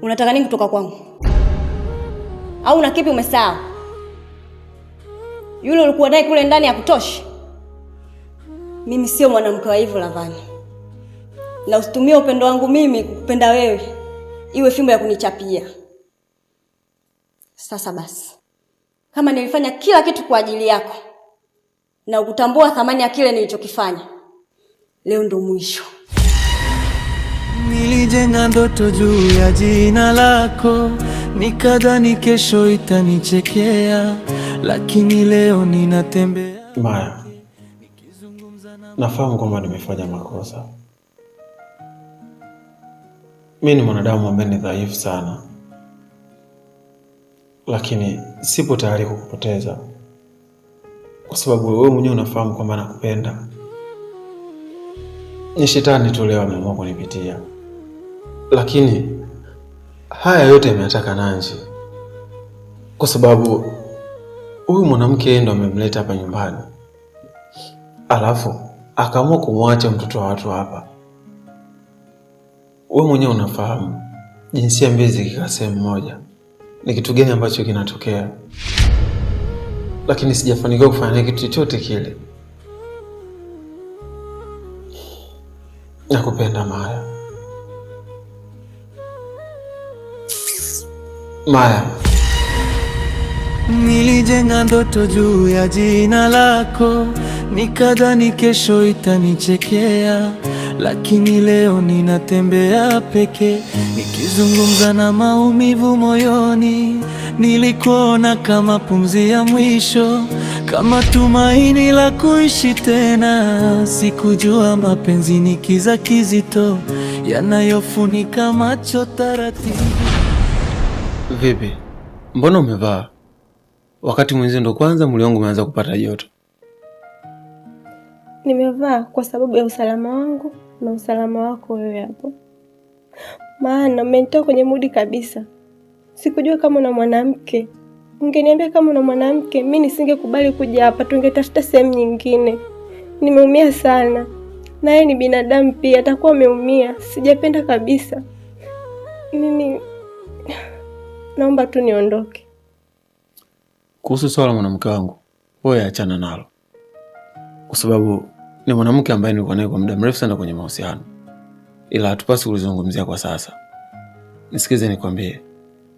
Unataka nini kutoka kwangu? Au una kipi umesahau? Yule ulikuwa naye kule ndani hakutoshi? Mimi sio mwanamke wa hivyo Lavani. Na usitumie upendo wangu mimi kukupenda wewe iwe fimbo ya kunichapia. Sasa basi. Kama nilifanya kila kitu kwa ajili yako na ukutambua thamani ya kile nilichokifanya, leo ndo mwisho. Nilijenga ndoto juu ya jina lako, nikadhani kesho itanichekea, lakini leo ninatembea. Maya, nafahamu kwamba nimefanya makosa. Mimi ni mwanadamu ambaye ni dhaifu sana, lakini sipo tayari kukupoteza, kwa sababu wewe mwenyewe unafahamu kwamba nakupenda. Ni shetani tu leo ameamua kunipitia, lakini haya yote yametaka Nanji, kwa sababu huyu mwanamke yeye ndo amemleta hapa nyumbani, alafu akaamua kumwacha mtoto wa watu hapa. Wewe mwenyewe unafahamu jinsia mbili zikikaa sehemu moja ni kitu gani ambacho kinatokea, lakini sijafanikiwa kufanya kitu chochote kile. Nakupenda Maya. Maya, nilijenga ndoto juu ya jina lako, nikadhani kesho itanichekea, lakini leo ninatembea peke, nikizungumza na maumivu moyoni. Nilikuona kama pumzi ya mwisho, kama tumaini la kuishi tena. Sikujua mapenzi ni kiza kizito yanayofunika macho taratibu. vipi? Mbona umevaa wakati mwenzio ndo kwanza mwili wangu umeanza kupata joto? Nimevaa kwa sababu ya usalama wangu na usalama wako wewe hapo. Maana umenitoa kwenye mudi kabisa. Sikujua kama una mwanamke. Ungeniambia kama una mwanamke, mimi nisingekubali kuja hapa, tungetafuta sehemu nyingine. Nimeumia sana. Na yeye ni binadamu pia, atakuwa ameumia. Sijapenda kabisa. Mimi naomba tu niondoke. Kuhusu swala mwanamke wangu, wewe achana nalo, kwa sababu ni mwanamke ambaye nilikuwa naye kwa muda mrefu sana kwenye mahusiano, ila hatupasi kulizungumzia kwa sasa. Nisikize nikwambie,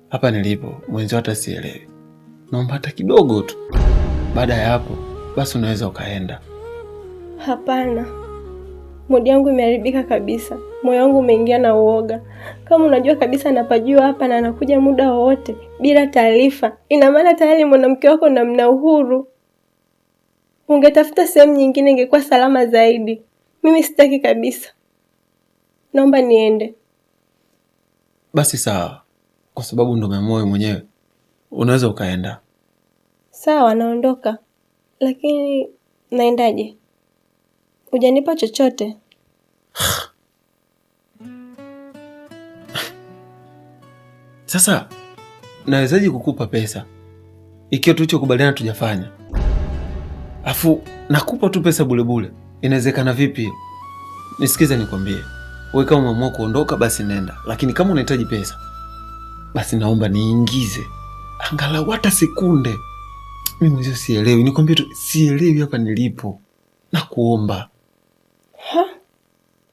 hapa nilipo mwenzi hata sielewi. Naomba hata kidogo tu. Baada ya hapo basi unaweza ukaenda. Hapana. Mudi yangu imeharibika kabisa. Moyo wangu umeingia na uoga. Kama unajua kabisa napajua hapa na anakuja muda wowote bila taarifa, ina maana tayari mwanamke wako na mna uhuru. Ungetafuta sehemu nyingine ingekuwa salama zaidi. Mimi sitaki kabisa. Naomba niende. Basi sawa, kwa sababu ndo umeamua wewe mwenyewe, unaweza ukaenda. Sawa, naondoka. Lakini naendaje? Hujanipa chochote. Sasa nawezaje kukupa pesa ikiwa tulichokubaliana tujafanya? Afu nakupa tu pesa bure bure. Inawezekana vipi? Nisikize nikwambie. Wewe kama umeamua kuondoka basi nenda. Lakini kama unahitaji pesa, basi naomba niingize angalau hata sekunde. Mimi mwenyewe sielewi. Nikwambie tu sielewi hapa nilipo. Nakuomba.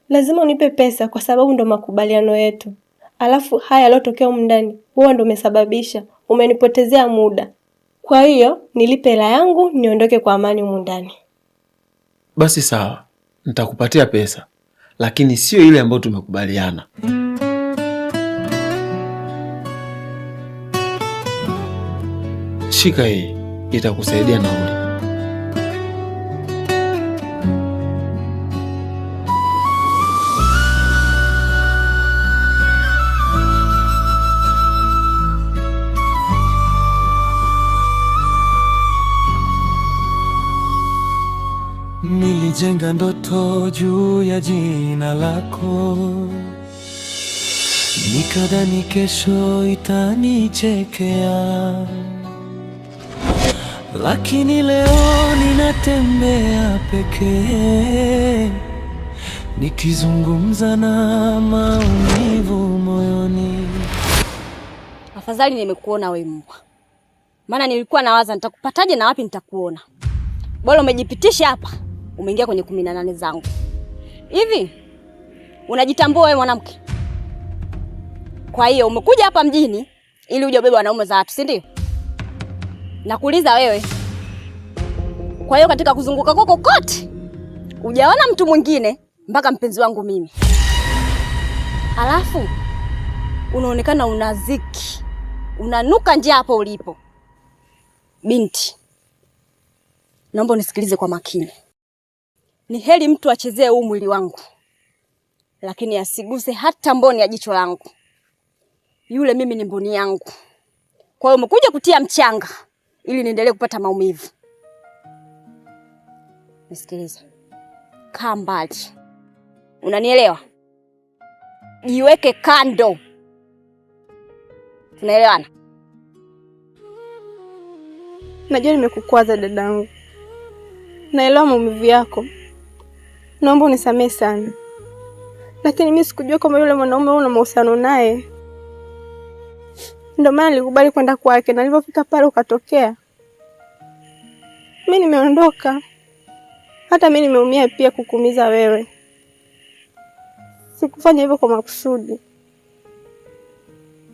Lazima unipe pesa kwa sababu ndo makubaliano yetu. Alafu haya yalotokea huko ndani, wewe ndo umesababisha. Umenipotezea muda. Kwa hiyo nilipe hela yangu niondoke kwa amani huko ndani. Basi sawa, nitakupatia pesa, lakini sio ile ambayo tumekubaliana. Shika hii, itakusaidia nauli. Nilijenga ndoto juu ya jina lako, nikadhani kesho itanichekea, lakini leo ninatembea pekee, nikizungumza na maumivu moyoni. Afadhali nimekuona wewe mbwa. Maana nilikuwa nawaza nitakupataje na wapi nitakuona. Bora umejipitisha hapa, umeingia kwenye 18 zangu. Hivi unajitambua wewe mwanamke? Kwa hiyo umekuja hapa mjini ili uje ubebe wanaume za watu, si ndio? Nakuuliza wewe. Kwa hiyo katika kuzunguka kwako kote hujaona mtu mwingine mpaka mpenzi wangu mimi. Alafu unaonekana unaziki. Unanuka njia hapo ulipo. Binti, naomba unisikilize kwa makini. Ni heri mtu achezee huu mwili wangu, lakini asiguse hata mboni ya jicho langu. Yule mimi ni mboni yangu. Kwa hiyo umekuja kutia mchanga ili niendelee kupata maumivu. Nisikilize. Kaa mbali. Unanielewa? Jiweke kando. Tunaelewana? Najua nimekukwaza dadangu. Naelewa maumivu yako. Naomba unisamehe sana. Lakini mimi sikujua kama yule mwanaume una mahusiano naye. Ndio maana nilikubali kwenda kwake na nilipofika pale ukatokea. Mimi nimeondoka. Hata mimi nimeumia pia kukuumiza wewe. Sikufanya hivyo kwa makusudi.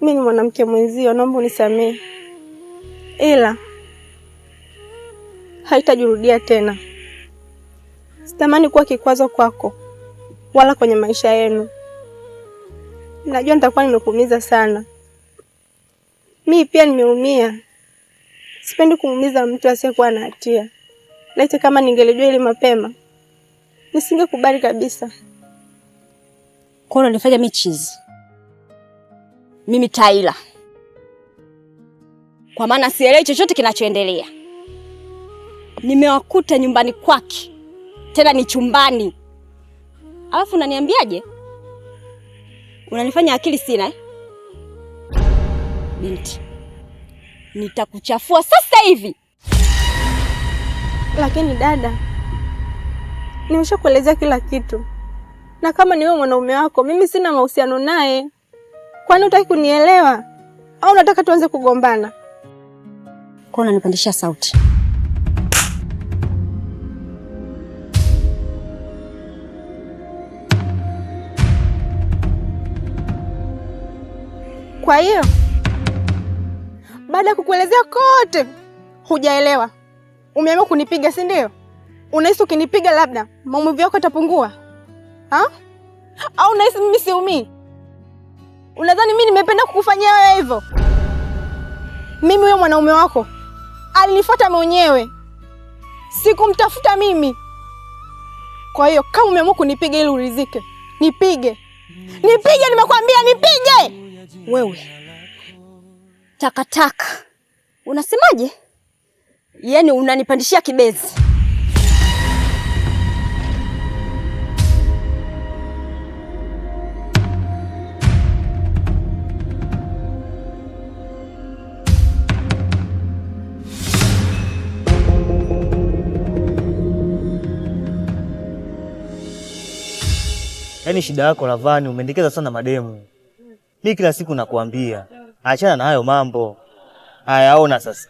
Mimi ni mwanamke mwenzio, naomba unisamehe. Ila haitajirudia tena. Sitamani kuwa kikwazo kwako wala kwenye maisha yenu. Najua nitakuwa nimekuumiza sana. Mimi pia nimeumia. Sipendi kumuumiza mtu asiyekuwa na hatia. Laiti kama ningelijua ile mapema, nisingekubali kabisa. Kwa nini unanifanya mimi chizi? Mimi Taila. Kwa maana sielewi chochote kinachoendelea. Nimewakuta nyumbani kwake. Tena ni chumbani. Alafu unaniambiaje? Unanifanya akili sina eh? Binti, nitakuchafua sasa hivi. Lakini dada, nimeshakuelezea kila kitu. Na kama ni wewe mwanaume wako, mimi sina mahusiano naye. Kwani hutaki kunielewa? Au unataka tuanze kugombana? Kwa nini unanipandisha sauti? Kwa hiyo baada ya kukuelezea kote hujaelewa. Umeamua kunipiga, si ndio? Unahisi ukinipiga labda maumivu yako yatapungua? Ha? Au unahisi mimi siumii? Unadhani mimi nimependa kukufanyia wewe hivyo? Mimi huyo mwanaume wako alinifuata mwenyewe. Sikumtafuta mimi. Kwa hiyo kama umeamua kunipiga ili urizike, nipige. Nipige, nimekwambia nipige. Wewe takataka. Unasemaje? Yaani unanipandishia kibezi. Yaani shida yako Lavani, umeendekeza sana mademu. Mimi kila siku nakuambia, achana na hayo mambo. Hayaona sasa.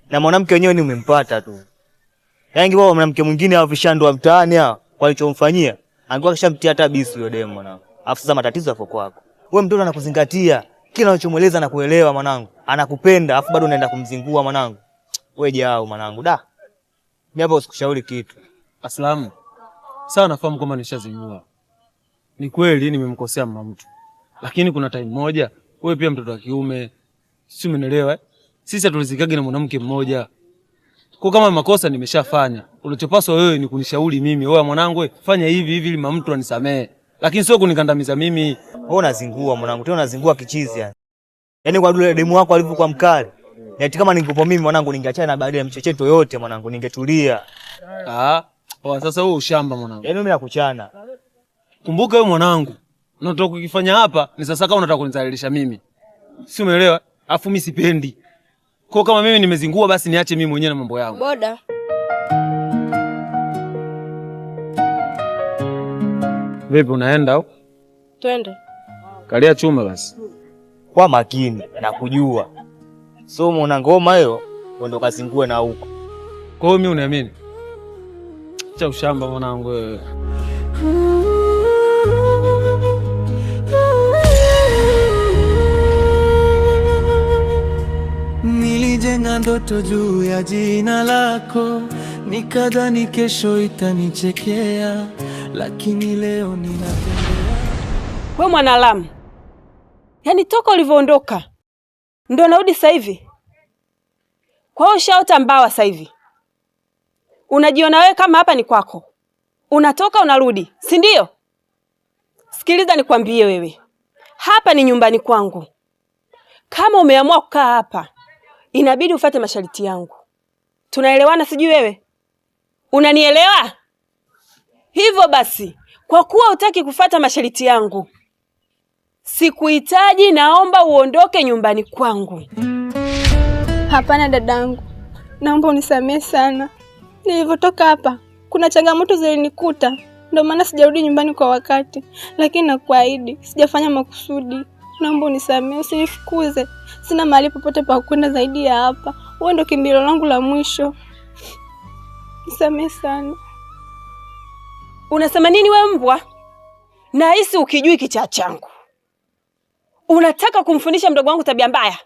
Na mwanamke wenyewe ni umempata tu. Yaani kwa mwanamke mwingine au vishandwa mtaani hao, walichomfanyia, angekuwa kishamtia hata bisu yule demu mwanangu. Alafu sasa matatizo yako kwako. Wewe mtoto anakuzingatia, kila unachomueleza na kuelewa mwanangu. Anakupenda, alafu bado unaenda kumzingua mwanangu. Wewe jao mwanangu, da. Mimi hapa usikushauri kitu. Aslamu. Sawa, nafahamu kwamba nishazingua. Ni kweli nimemkosea mama mtu. Lakini kuna time moja, wewe pia mtoto wa kiume, si umeelewa eh? Sisi hatulizikage na mwanamke mmoja. Kwa kama makosa nimeshafanya, unachopaswa wewe ni kunishauri mimi, wewe mwanangu, fanya hivi hivi ili mama mtu anisamee. Lakini sio kunikandamiza mimi. Wewe unazingua mwanangu, tena unazingua kichizi yani. Yaani kwa yule demu wako alivyokuwa mkali. Eti kama ningepo mimi mwanangu ningeachana na baada ya mchecheto yote mwanangu, ningetulia. Sasa wewe ushamba mwanangu. Yaani mimi nakuchana. Kumbuka wewe mwanangu, unataka kukifanya hapa ni sasa kama unataka kunizalilisha mimi. Si umeelewa? Alafu mimi sipendi. Kwa kama mimi nimezingua basi niache mimi mwenyewe na mambo yangu. Boda. Vipi unaenda au? Twende. Kalia chuma basi. kwa makini na kujua. So mwana ngoma hiyo ndo kazingue na huko. Kwa hiyo mimi uniamini? Cha ushamba mwanangu wewe. Nilijenga ndoto juu ya jina lako, nikadhani kesho itanichekea, lakini leo ninatembea. Wewe Mwanalamu, yaani toka ulivyoondoka ndio narudi sasa hivi? Kwa hiyo ushaota mbawa sasa hivi? Unajiona wewe kama hapa ni kwako, unatoka unarudi, si ndio? Sikiliza nikwambie wewe, hapa ni nyumbani kwangu. Kama umeamua kukaa hapa, inabidi ufuate masharti yangu. Tunaelewana sijui wewe? Unanielewa? Hivyo basi, kwa kuwa hutaki kufuata masharti yangu, sikuhitaji, naomba uondoke nyumbani kwangu. Hapana dadangu, naomba unisamehe sana. Nilivyotoka hapa kuna changamoto zilinikuta, ndio maana sijarudi nyumbani kwa wakati, lakini nakuahidi sijafanya makusudi. Naomba unisamehe, usinifukuze. Sina mahali popote pa kwenda zaidi ya hapa. Wewe ndio kimbilio langu la mwisho. Nisamehe sana. Unasema nini wewe mbwa? Nahisi ukijui kichaa changu. Unataka kumfundisha mdogo wangu tabia mbaya?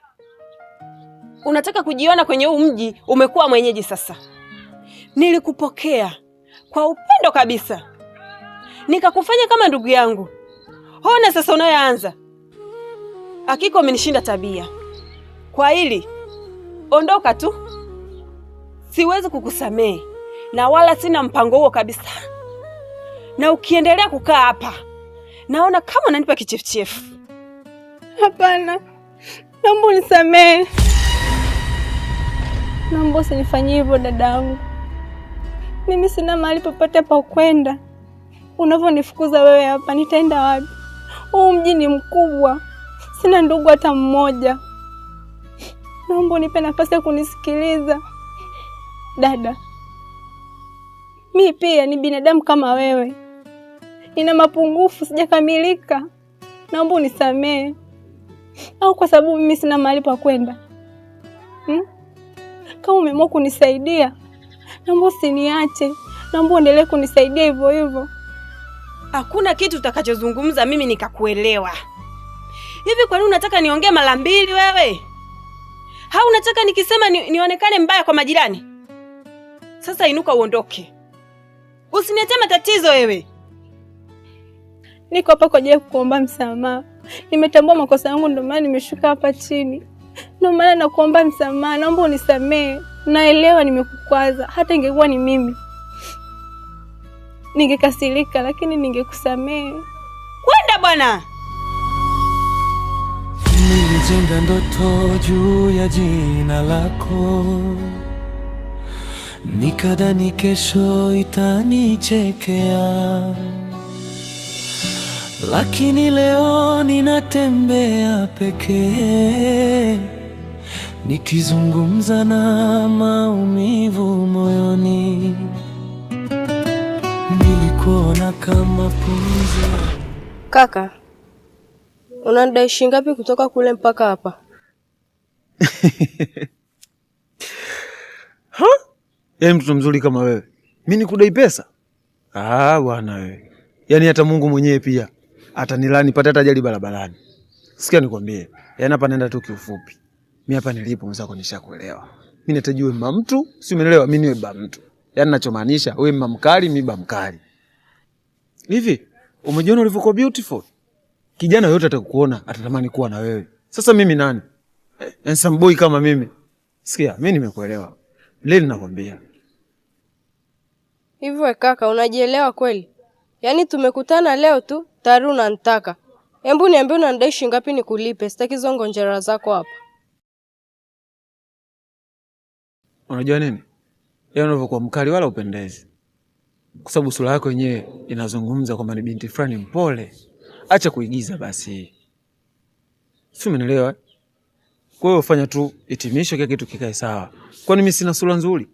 Unataka kujiona kwenye huu mji umekuwa mwenyeji sasa? Nilikupokea kwa upendo kabisa, nikakufanya kama ndugu yangu. Ona sasa unayoanza. Hakika umenishinda tabia. Kwa hili ondoka tu. Siwezi kukusamehe na wala sina mpango huo kabisa. Na ukiendelea kukaa hapa, naona kama unanipa kichefuchefu. Hapana. Naomba unisamehe. Naomba usinifanyie hivyo dadangu. Mimi sina mahali popote pa kwenda. Unavyonifukuza wewe hapa, nitaenda wapi? Huu mji ni mkubwa. Sina ndugu hata mmoja. Naomba unipe nafasi ya kunisikiliza. Dada, mimi pia ni binadamu kama wewe. Nina mapungufu, sijakamilika. Naomba unisamehe. Au kwa sababu mimi sina mahali pa kwenda? Kama umeamua kunisaidia, naomba usiniache. Naomba uendelee kunisaidia hivyo hivyo. Hakuna kitu utakachozungumza mimi nikakuelewa. Hivi kwa nini unataka niongee mara mbili wewe? Au unataka nikisema nionekane mbaya kwa majirani? Sasa inuka uondoke. Usiniletee matatizo wewe. Niko hapa kwa ajili ya kukuomba msamaha. Nimetambua makosa yangu, ndio maana nimeshuka hapa chini. Ndio maana nakuomba msamaha, naomba unisamehe. Naelewa nimekukwaza, hata ingekuwa ni mimi ningekasirika, lakini ningekusamehe. Kwenda bwana. Nilijenga ndoto juu ya jina lako, nikadhani kesho itanichekea, lakini leo ninatembea pekee, nikizungumza na maumivu moyoni. Nilikuona kama pumzi. Kaka, unadai shilingi ngapi kutoka kule mpaka hapa? Ha? Yaani mtoto mzuri kama wewe, mimi nikudai pesa? Bwana wewe. Yaani hata Mungu mwenyewe pia atanilani pata hata ajali barabarani. Sikia nikwambie, yaani hapa naenda tu kiufupi. Mimi hapa nilipo mzako nishakuelewa. Mimi natajua mama mtu, si umeelewa? Mimi niwe baba mtu. Yaani ninachomaanisha wewe mama mkali, mimi baba mkali. Hivi, umejiona ulivyokuwa beautiful? Kijana yote atakuona, atatamani kuwa na wewe. Sasa mimi nani? Handsome boy kama mimi. Sikia, mimi nimekuelewa. Leo ninakwambia. Hivyo kaka, unajielewa kweli? Yaani tumekutana leo tu, tayari unanitaka. Hebu niambie unanidai shilingi ngapi nikulipe? Sitaki zongo njera zako hapa. Unajua nini? Yeye unavyokuwa mkali wala upendezi. Kwa sababu sura yako yenyewe inazungumza kwamba ni binti fulani mpole. Acha kuigiza basi. Si umenielewa? Kwa hiyo ufanya tu hitimisho kile kitu kikae sawa. Kwani mimi sina sura nzuri?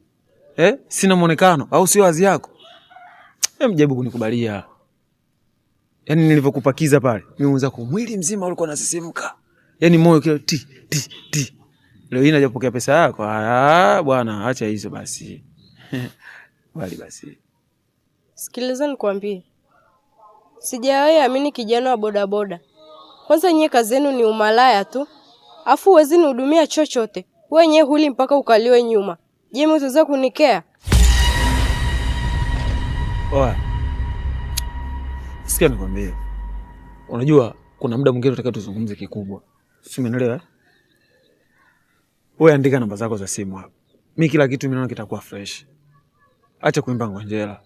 Sina muonekano au sio wazi yako? Mjaribu kunikubalia. Yaani nilivyokupakiza pale, mimi unza kwa mwili mzima ulikuwa unasisimka. Yaani moyo kila ti ti ti. Leo hii najapokea pesa yako. Ah bwana, acha hizo basi. Bali basi. Sikiliza nikwambie. Sijawahi amini kijana wa bodaboda. Kwanza nyie kazi yenu ni umalaya tu. Afu huwezi nihudumia chochote. Wewe nyewe huli mpaka ukaliwe nyuma. Je, mtaweza kunikea? Oa. Sikia nikwambie. Unajua kuna muda mwingine tunataka tuzungumze kikubwa. Si umeelewa? Wewe andika namba zako za simu hapo. Mimi kila kitu mimi naona kitakuwa fresh. Acha kuimba ngonjera.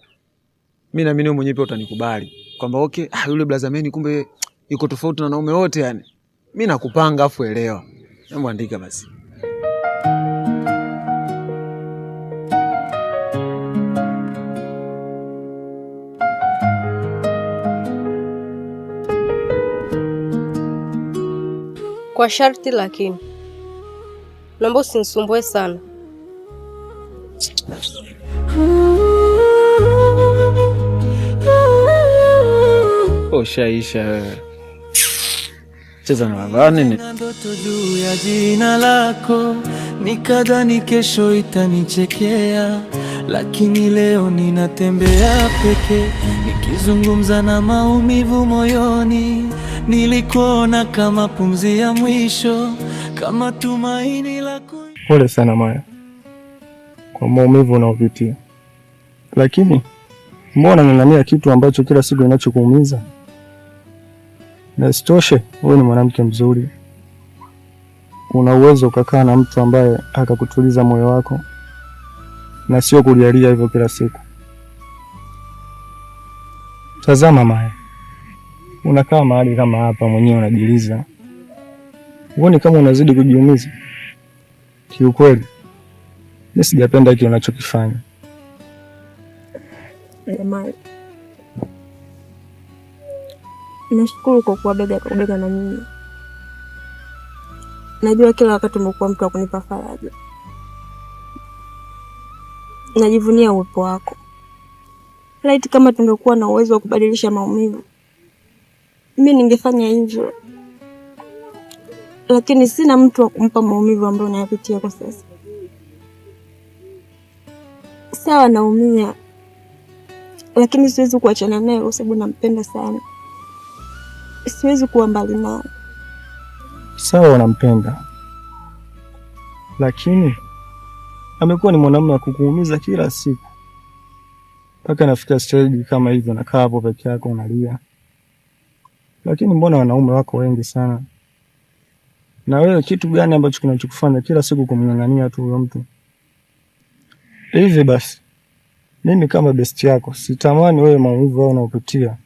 Mimi naamini wewe mwenyewe pia utanikubali kwamba okay, yule blazameni kumbe yuko tofauti na wanaume wote yani. Mimi nakupanga afu elewa. Hebu andika basi. Kwa sharti lakini. Naomba usinisumbue sana. Shaisha wewe. Cheza na baba nini? Ndoto juu ya jina lako, nikadhani kesho itanichekea, lakini leo ninatembea peke, nikizungumza na maumivu moyoni. Nilikuona kama pumzi ya mwisho, kama tumaini la Pole sana Maya kwa maumivu unaopitia, lakini mbona ng'ang'ania kitu ambacho kila siku inachokuumiza? Na isitoshe wewe ni mwanamke mzuri, una uwezo ukakaa na mtu ambaye akakutuliza moyo wako na sio kulialia hivyo kila siku. Tazama Maya, unakaa mahali kama hapa mwenyewe unajiliza, uone kama unazidi kujiumiza. Kiukweli mimi sijapenda kile unachokifanya. Jamani, nashukuru kwa kuwa bega kwa bega na mimi. Najua kila wakati umekuwa mtu wa kunipa faraja. Najivunia uwepo wako. Laiti kama tungekuwa na uwezo wa kubadilisha maumivu, mimi ningefanya hivyo. Lakini sina mtu wa kumpa maumivu ambayo nayapitia kwa sasa. Sawa, naumia, lakini siwezi kuachana naye kwa sababu nampenda sana. Siwezi kuwa mbali naye. Sawa, unampenda, lakini amekuwa ni mwanamume wa kukuumiza kila siku, mpaka nafikia stage kama hivyo nakaa hapo peke yako unalia. Lakini mbona wanaume wako wengi sana? Na wewe kitu gani ambacho kinachokufanya kila siku kumng'ang'ania tu huyo mtu? Hivi basi, mimi kama best yako sitamani wewe maumivu wao unaopitia,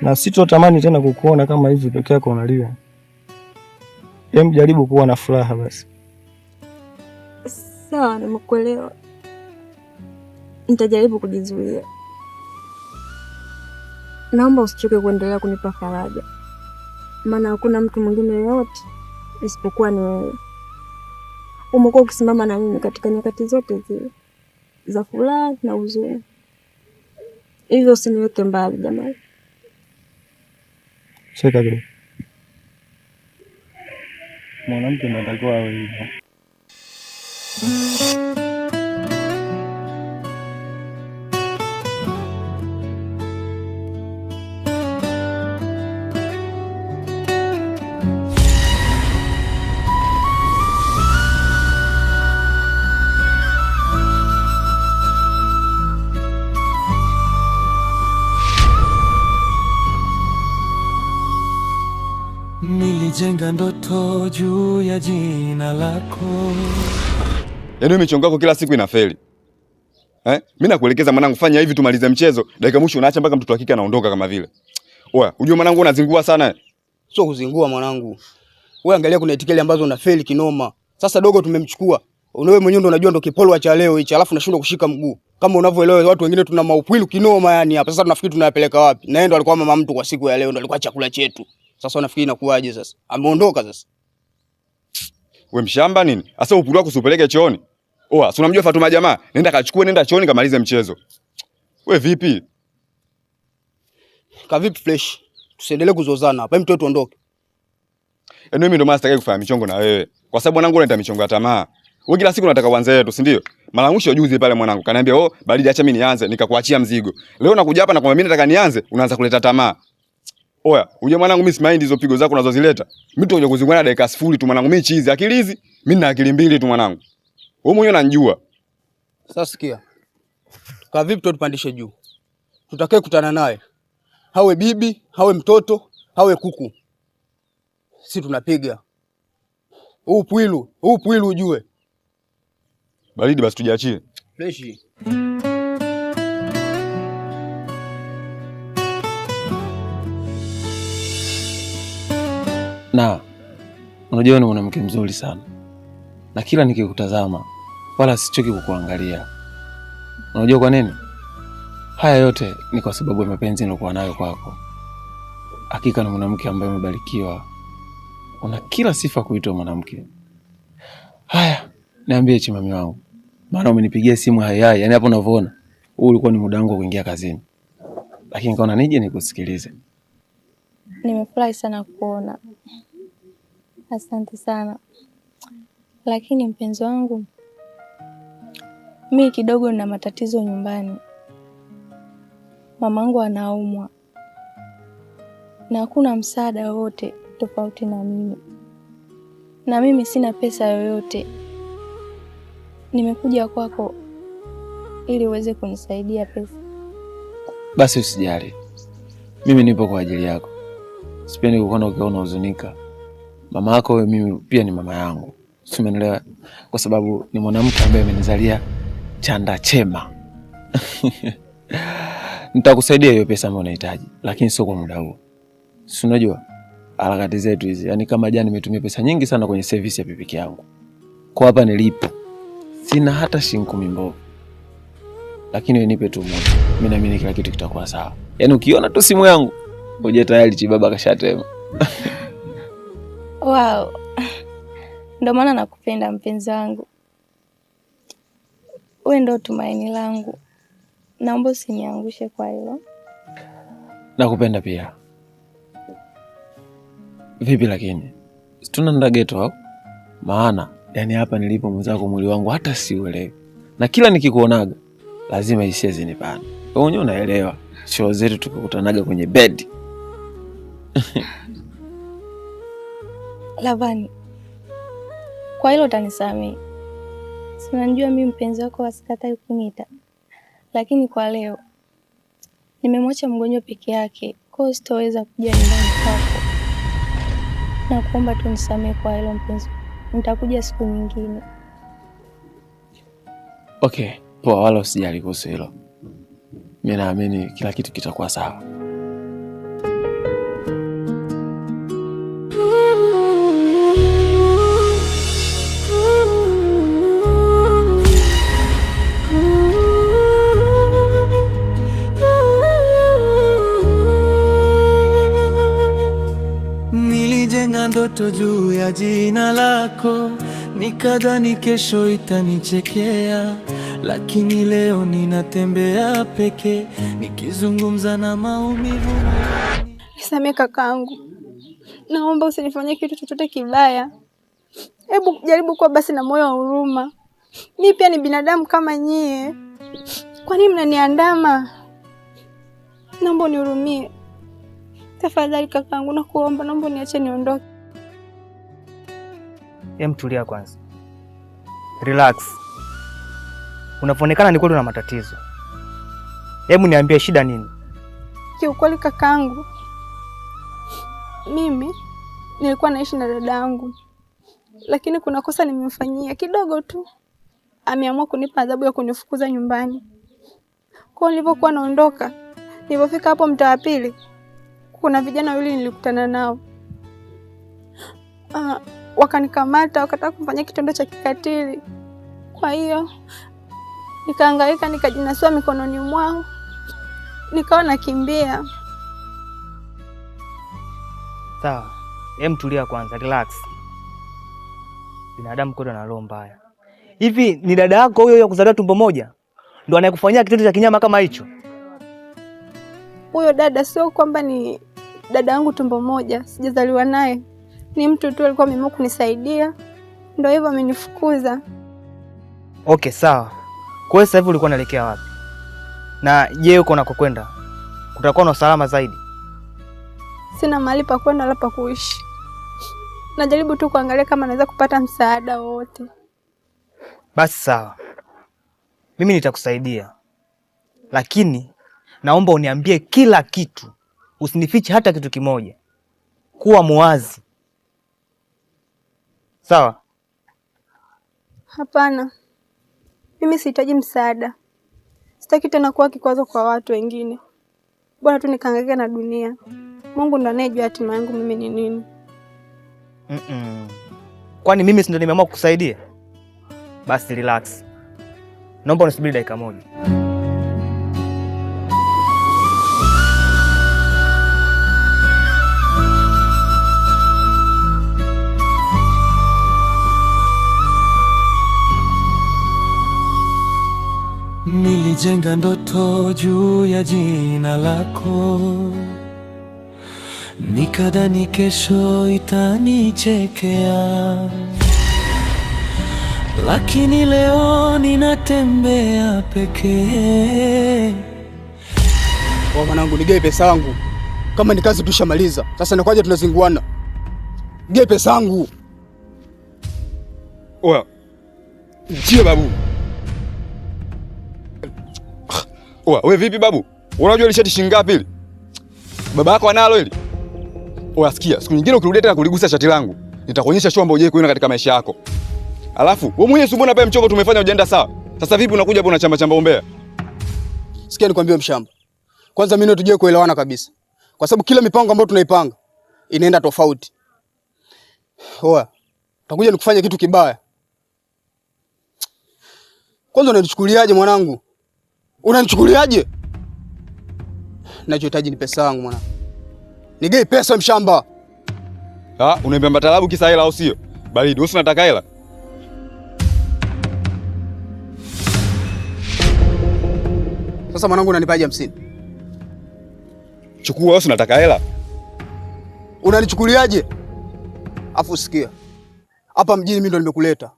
na sitotamani tena kukuona kama hivi peke yako unalia. Hem, jaribu kuwa na furaha basi. Sawa, nimekuelewa. Nitajaribu kujizuia. Naomba usichoke kuendelea kunipa faraja, maana hakuna mtu mwingine yoyote isipokuwa ni wewe. Umekuwa ukisimama na mimi katika nyakati zote zile za furaha na huzuni. Hivyo usiniweke mbali jamani. Cheka kidogo. Mwanamke anatakiwa awe hivyo. Nilijenga ndoto juu ya jina lako. Yaani michongo yako kila siku inafeli. Mimi nakuelekeza mwanangu, fanya hivi tumalize mchezo. Dakika mwisho unaacha mpaka mtoto wa kike anaondoka kama vile. Oya, unajua mwanangu unazingua sana. Sio kuzingua mwanangu. Wewe angalia kuna itikeli ambazo unafeli kinoma. Sasa dogo tumemchukua. Wewe mwenyewe ndo unajua ndo kipolo cha leo hichi, alafu unashindwa kushika mguu. Kama unavyoelewa watu wengine tuna maupwilu kinoma yani hapa. Sasa tunafikiri tunayapeleka wapi? Na yeye ndo alikuwa mama mtu kwa siku ya leo, ndo alikuwa chakula chetu. Sasa unafikiri inakuwaje sasa? Ameondoka sasa. Wewe mshamba nini? Asa upulu wako usipeleke chooni. Oa, si unamjua Fatuma jamaa? Nenda kachukue, nenda chooni kamalize mchezo. Wewe vipi? Ka vipi fresh? Tusiendelee kuzozana hapa. Mtu wetu ondoke. Yaani mimi ndo maana sitaki kufanya michongo na wewe. Kwa sababu mwanangu unaita michongo ya tamaa. Wewe kila siku unataka uanze yetu, si ndio? Mara mwisho juzi pale mwanangu kaniambia, "Oh, Baridi acha mimi nianze, nikakuachia mzigo." Leo nakuja hapa na kwamba mimi nataka nianze, unaanza kuleta tamaa. Oya, uje mwanangu mimi simaindi hizo pigo zako unazozileta. Mimi tu unje kuzungana dakika 0 tu mwanangu, mimi chizi akili hizi. Mimi na akili mbili tu mwanangu. Wewe mwenyewe unanijua. Sasa sikia. Kwa vipi tutupandishe juu? Tutakaye kutana naye. Hawe bibi, hawe mtoto, hawe kuku. Sisi tunapiga. Huu pwilu ujue. Baridi basi tujiachie. Freshi. Na unajua ni mwanamke mzuri sana, na kila nikikutazama wala sichoki kukuangalia. Unajua kwa nini? Haya yote ni kwa sababu ya mapenzi nilokuwa nayo kwako. Hakika ni mwanamke ambaye umebarikiwa, una kila sifa kuitwa mwanamke. Haya, niambie chimami wangu, maana umenipigia simu hayai, yani hapo unavyoona huu ulikuwa ni muda wangu wa kuingia kazini, lakini nikaona nije nikusikilize. Nimefurahi sana kuona. Asante sana. Lakini mpenzi wangu, mimi kidogo nina matatizo nyumbani. Mamangu anaumwa na hakuna msaada wote tofauti na mimi. Na mimi sina pesa yoyote. Nimekuja kwako ili uweze kunisaidia pesa. Basi usijali, mimi nipo kwa ajili yako. Sipendi kukuona ukiwa unahuzunika. Mama yako wewe mimi pia ni mama yangu. Umeelewa? Kwa sababu ni mwanamke ambaye amenizalia chanda chema. Nitakusaidia hiyo pesa ambayo unahitaji, lakini sio kwa muda huo. Si unajua harakati zetu hizi, yani kama jana nimetumia pesa nyingi sana kwenye service ya pikipiki yangu. Kwa hapa nilipo sina hata shilingi 10 mbovu. Lakini wewe nipe tu moja. Mimi naamini kila kitu kitakuwa sawa. Yaani ukiona tu simu yangu uje tayari chibaba kashatema. Wow. Ndio maana nakupenda mpenzi wangu. Wewe ndio tumaini langu. Naomba usiniangushe kwa hilo. Nakupenda pia. Vipi lakini? Tunaenda ghetto au? Maana yani hapa nilipo mwenzako mwili wangu hata siuelewi. Na kila nikikuonaga lazima hisia zinipande. Wewe unyo unaelewa. Show zetu tukikutanaga kwenye bed. Lavani. Kwa hilo utanisamehe. Sinajua mimi mpenzi wako asikatai kuniita. Lakini kwa leo nimemwacha mgonjwa peke yake. Kwa hiyo sitoweza kuja nyumbani kwako. Na kuomba tu nisamehe kwa hilo mpenzi. Nitakuja siku nyingine. Okay, poa, wala usijali kuhusu hilo. Mimi naamini kila kitu kitakuwa sawa. Nilijenga ndoto juu ya jina lako, nikadhani kesho itanichekea, lakini leo ninatembea peke, nikizungumza na maumivu. Nisamehe kakaangu, naomba usinifanyie kitu chochote kibaya. Hebu jaribu kuwa basi na moyo wa huruma. Mimi pia ni binadamu kama nyie. Kwa nini mnaniandama? Naomba unihurumie. Tafadhali kakaangu, nakuomba, naomba niache niondoke. Tulia kwanza. Relax. Unapoonekana ni kweli una matatizo. Hebu niambie shida nini? Kiukweli kakaangu, mimi nilikuwa naishi na dada yangu. Lakini kuna kosa nimemfanyia kidogo tu. Ameamua kunipa adhabu ya kunifukuza nyumbani. Kwa nilipokuwa naondoka, nilipofika hapo mtaa wa pili, kuna vijana wawili nilikutana nao. Wakanikamata, wakataka kufanya kitendo cha kikatili. Kwa hiyo nikahangaika, nikajinasua mikononi mwao. Nikawa nakimbia. Sawa. Tulia kwanza, relax. Binadamu kweli ana roho mbaya. Hivi ni dada yako huyo ya kuzaliwa tumbo moja ndo anayekufanyia kitendo cha kinyama kama hicho? Huyo dada sio kwamba ni dada yangu tumbo moja, sijazaliwa naye. Ni mtu tu alikuwa ameamua kunisaidia, ndio hivyo amenifukuza. Okay, sawa. Kwa hiyo sasa hivi ulikuwa unaelekea wapi? Na je, uko unakokwenda kutakuwa na usalama zaidi? Sina mahali pa kwenda wala pa kuishi. Najaribu tu kuangalia kama naweza kupata msaada wowote. Basi sawa, mimi nitakusaidia, lakini naomba uniambie kila kitu, usinifiche hata kitu kimoja. Kuwa muwazi, sawa? Hapana, mimi sihitaji msaada. Sitaki tena kuwa kikwazo kwa watu wengine. Bora tu nikaangalia na dunia. Mungu ndo anayejua hatima yangu mimi ni nini. Kwani mimi si ndo nimeamua kukusaidia? Basi relax. Naomba unisubiri dakika moja. Nilijenga ndoto juu ya jina lako, nikadhani kesho itanichekea, lakini leo ninatembea pekee. Kwa mwanangu, nigee pesa yangu. Kama ni kazi tushamaliza. Sasa nakwaje tunazinguana? Nigee pesa yangu. Oya. Njie babu. Oya, wewe vipi babu? Unajua ile shati shilingi ngapi ile? Baba yako analo hili? Oya, sikia, siku nyingine ukirudia tena kuligusa shati langu, nitakuonyesha show ambayo hujai kuiona katika maisha yako. Alafu, wewe mwenyewe subona pale mchongo tumefanya ujaenda sawa. Sasa vipi unakuja hapo unachamba chamba umbea? Sikia nikwambie mshamba. Kwanza mimi tujue kuelewana kabisa. Kwa sababu kila mipango ambayo tunaipanga inaenda tofauti. Oya, utakuja nikufanya kitu kibaya. Kwanza unanichukuliaje mwanangu? Unanichukuliaje? Nachohitaji ni pesa yangu mwanangu. Nigei pesa mshamba. Unaambia matalabu kisa hela au sio? Baridi, wewe unataka hela? Sasa mwanangu unanipaje 50? Chukua, wewe unataka hela? Unanichukuliaje? Afu sikia. Hapa mjini mimi ndo nimekuleta.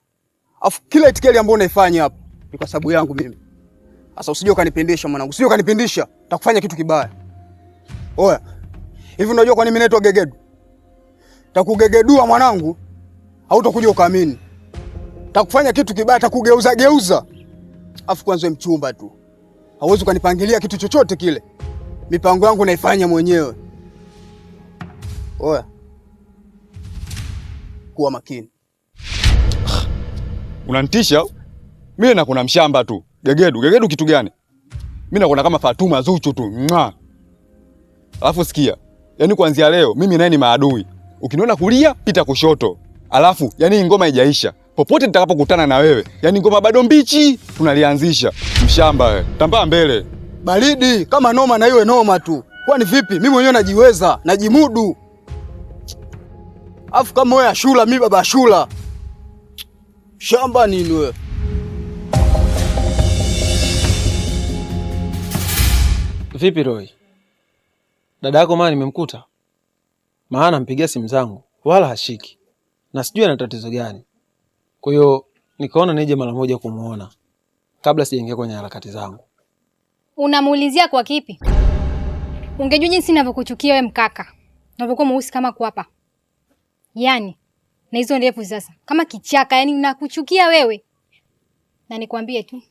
Afu kila itikeli ambayo unaifanya hapa ni kwa sababu yangu mimi. Sasa usije ukanipindisha mwanangu. Usije ukanipindisha. Nitakufanya kitu kibaya. Oya. Hivi unajua kwa nini mimi naitwa Gegedu? Takugegedua mwanangu. Hautakuja ukaamini. Takufanya kitu kibaya, takugeuza geuza. Afu kwanza mchumba tu. Hauwezi ukanipangilia kitu chochote kile. Mipango yangu naifanya mwenyewe. Oya. Kuwa makini. Unanitisha? Mimi nakuna mshamba tu. Gegedu kitu gani? Mimi nakuna kama Fatuma Zuchu tu. Mwa. Alafu sikia. Yaani kuanzia leo mimi naye ni maadui. Ukiniona kulia pita kushoto. Alafu yani ngoma haijaisha. Popote nitakapokutana na wewe, yani ngoma bado mbichi, tunalianzisha. Mshamba wewe. Tambaa mbele. Baridi kama noma na iwe noma tu. Kwani vipi? Mimi mwenyewe najiweza, najimudu. Afu kama wewe ashula, mimi baba ashula. Shamba nini wewe? Vipi Roy? Dada yako maana nimemkuta? Maana mpigia simu zangu wala hashiki. Na sijui ana tatizo gani. Kwa hiyo nikaona nije mara moja kumuona kabla sijaingia kwenye harakati zangu. Unamuulizia kwa kipi? Ungejua jinsi ninavyokuchukia wewe mkaka. Unavyokuwa mweusi kama kuapa. Yaani, na hizo ndefu sasa. Kama kichaka, yani unakuchukia wewe. Na nikwambie tu,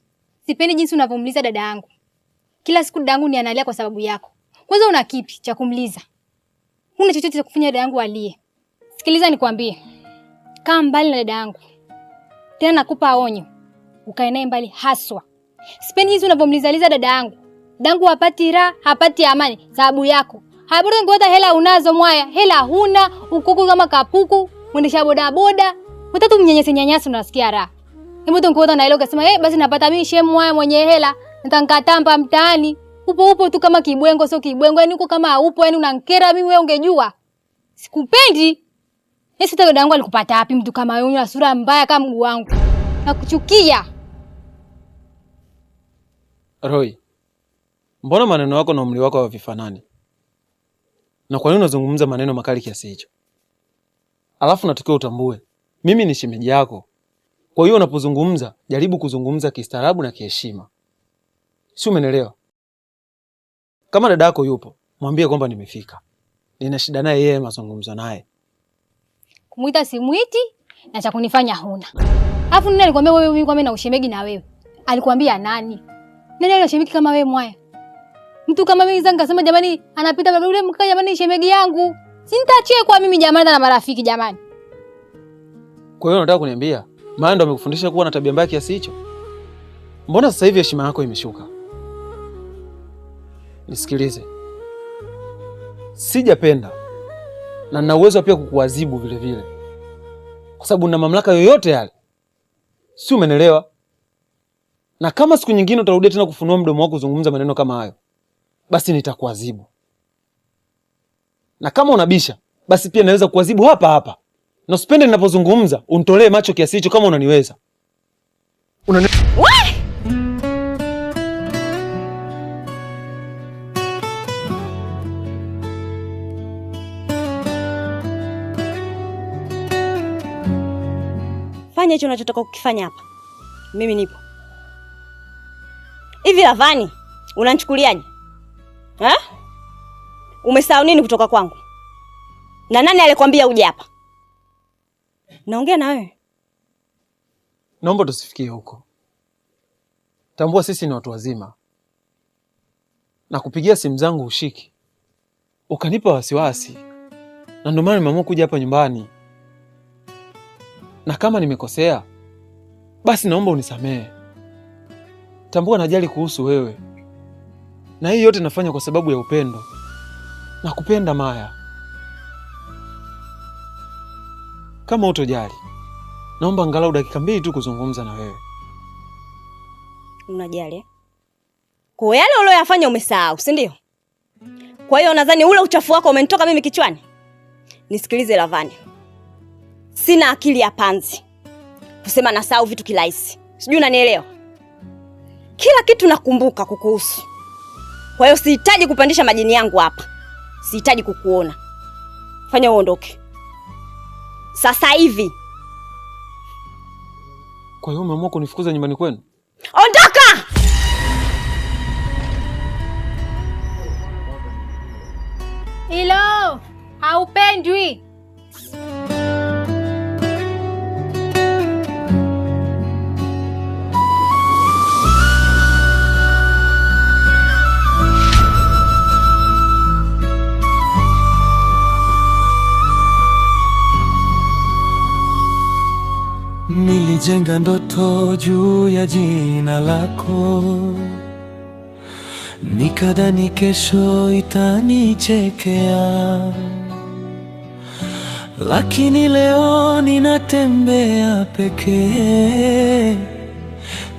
sipendi jinsi unavyomuliza dada yangu. Kila siku dada yangu ni analia kwa sababu yako. Kwanza una kipi cha kumliza? Huna chochote cha kufanya dada yangu alie. Sikiliza nikwambie. Kaa mbali na dada yangu. Tena nakupa onyo. Ukae naye mbali haswa. Sipendi jinsi unavyomlizaliza dada yangu. Dangu hapati raha, hapati amani sababu yako. Habari ngoja hela unazo mwaya, hela huna, ukuku kama kapuku, mwendesha boda boda. Watatu mnyenyese nyanyasa unasikia raha. Hebu tungoza na ile ukasema basi napata mimi shemu mwaya mwenye hela, nitankatamba mtaani. Upo tu kama kibwengo sio kibwengo, yani uko kama upo yani unankera mimi wewe ungejua. Sikupendi. Yesu dada yangu alikupata wapi mtu kama wewe una sura mbaya kama mguu wangu. Nakuchukia. Roy, mbona maneno yako na umri wako havifanani? Na kwa nini unazungumza maneno makali kiasi hicho? Alafu natakiwa utambue mimi ni shemeji yako. Kwa hiyo unapozungumza jaribu kuzungumza kistaarabu na kiheshima. Si umeelewa? Kama dada yako yupo, mwambie kwamba nimefika. Nina shida naye yeye, mazungumzo naye. Kumuita simuiti na cha kunifanya huna. Alafu nani alikwambia wewe mimi kwamba na ushemegi na wewe? Alikwambia nani? Nani ana ushemegi kama wewe mwaya? Mtu kama mimi zanga sema jamani anapita baba yule mkaa jamani shemegi yangu. Sintachie kwa mimi jamani na marafiki jamani. Kwa hiyo unataka kuniambia maana ndo amekufundisha kuwa na tabia mbaya kiasi hicho? Mbona sasa hivi heshima yako imeshuka? Nisikilize. Sijapenda na nina uwezo pia kukuadhibu vile vile. Kwa sababu nina mamlaka yoyote yale. Si umeelewa? Na kama siku nyingine utarudia tena kufunua mdomo wako kuzungumza maneno kama hayo, basi nitakuadhibu. Na kama unabisha, basi pia naweza kuadhibu hapa hapa. Na usipende ninapozungumza unitolee macho kiasi hicho kama unaniweza. Fanya hicho unachotaka kukifanya hapa. Mimi nipo. Hivi Lavani, unanichukuliaje? Umesahau nini kutoka kwangu? Na nani alikwambia uje hapa? Naongea na wewe. Naomba tusifikie huko. Tambua sisi ni watu wazima. Na kupigia simu zangu ushiki. Ukanipa wasiwasi. Na ndio maana nimeamua kuja hapa nyumbani. Na kama nimekosea, basi naomba unisamehe. Tambua najali kuhusu wewe. Na hii yote nafanya kwa sababu ya upendo. Nakupenda Maya. Kama utojali, naomba angalau dakika 2 tu kuzungumza na wewe. Unajali? Kwa yale uliyofanya umesahau, si ndio? Kwa hiyo nadhani ule uchafu wako umenitoka mimi kichwani. Nisikilize Lavani. Sina akili ya panzi kusema nasahau vitu kirahisi. Sijui unanielewa? Kila kitu nakumbuka kukuhusu. Kwa hiyo sihitaji kupandisha majini yangu hapa. Sihitaji kukuona. Fanya uondoke sasa hivi. Kwa hiyo umeamua kunifukuza nyumbani kwenu? Ondoka! Hilo haupendwi. Nilijenga ndoto juu ya jina lako, nikadhani kesho itanichekea, lakini leo ninatembea pekee,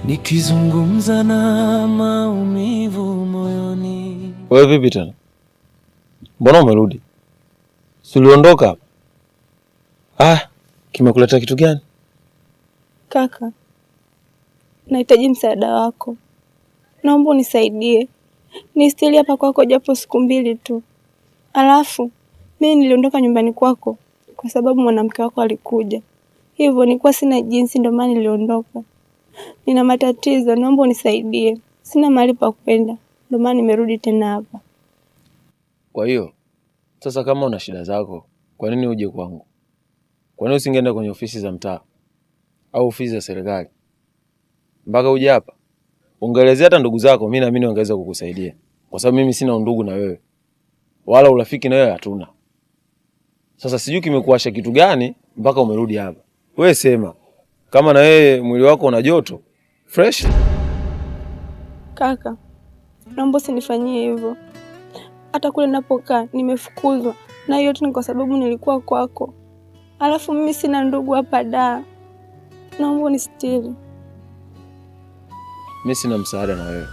nikizungumza na maumivu moyoni. Wewe vipi tena? Mbona umerudi? Si uliondoka hapa? Kimekuleta kitu gani? Kaka, nahitaji msaada wako. Naomba unisaidie. Nistiri hapa kwako japo siku 2 tu. Alafu, mimi niliondoka nyumbani kwako kwa sababu mwanamke wako alikuja. Hivyo nilikuwa sina jinsi, ndio maana niliondoka. Nina matatizo, naomba unisaidie. Sina mahali pa kwenda, ndio maana nimerudi tena hapa. Kwa hiyo, sasa kama una shida zako, kwa nini uje kwangu? Kwa nini usingeenda kwenye ofisi za mtaa? Au ofisi za serikali? Mpaka uje hapa. Ungeelezea hata ndugu zako, mimi naamini wangeweza kukusaidia. Kwa sababu mimi sina undugu na wewe. Wala urafiki na wewe hatuna. Sasa sijui kimekuasha kitu gani mpaka umerudi hapa. Wewe sema, kama na wewe mwili wako una joto, fresh. Kaka, naomba usinifanyie hivyo. Hata kule ninapokaa nimefukuzwa, na hiyo yote ni kwa sababu nilikuwa kwako. Alafu mimi sina ndugu hapa da. Naomba unistiri. Mimi sina msaada na wewe.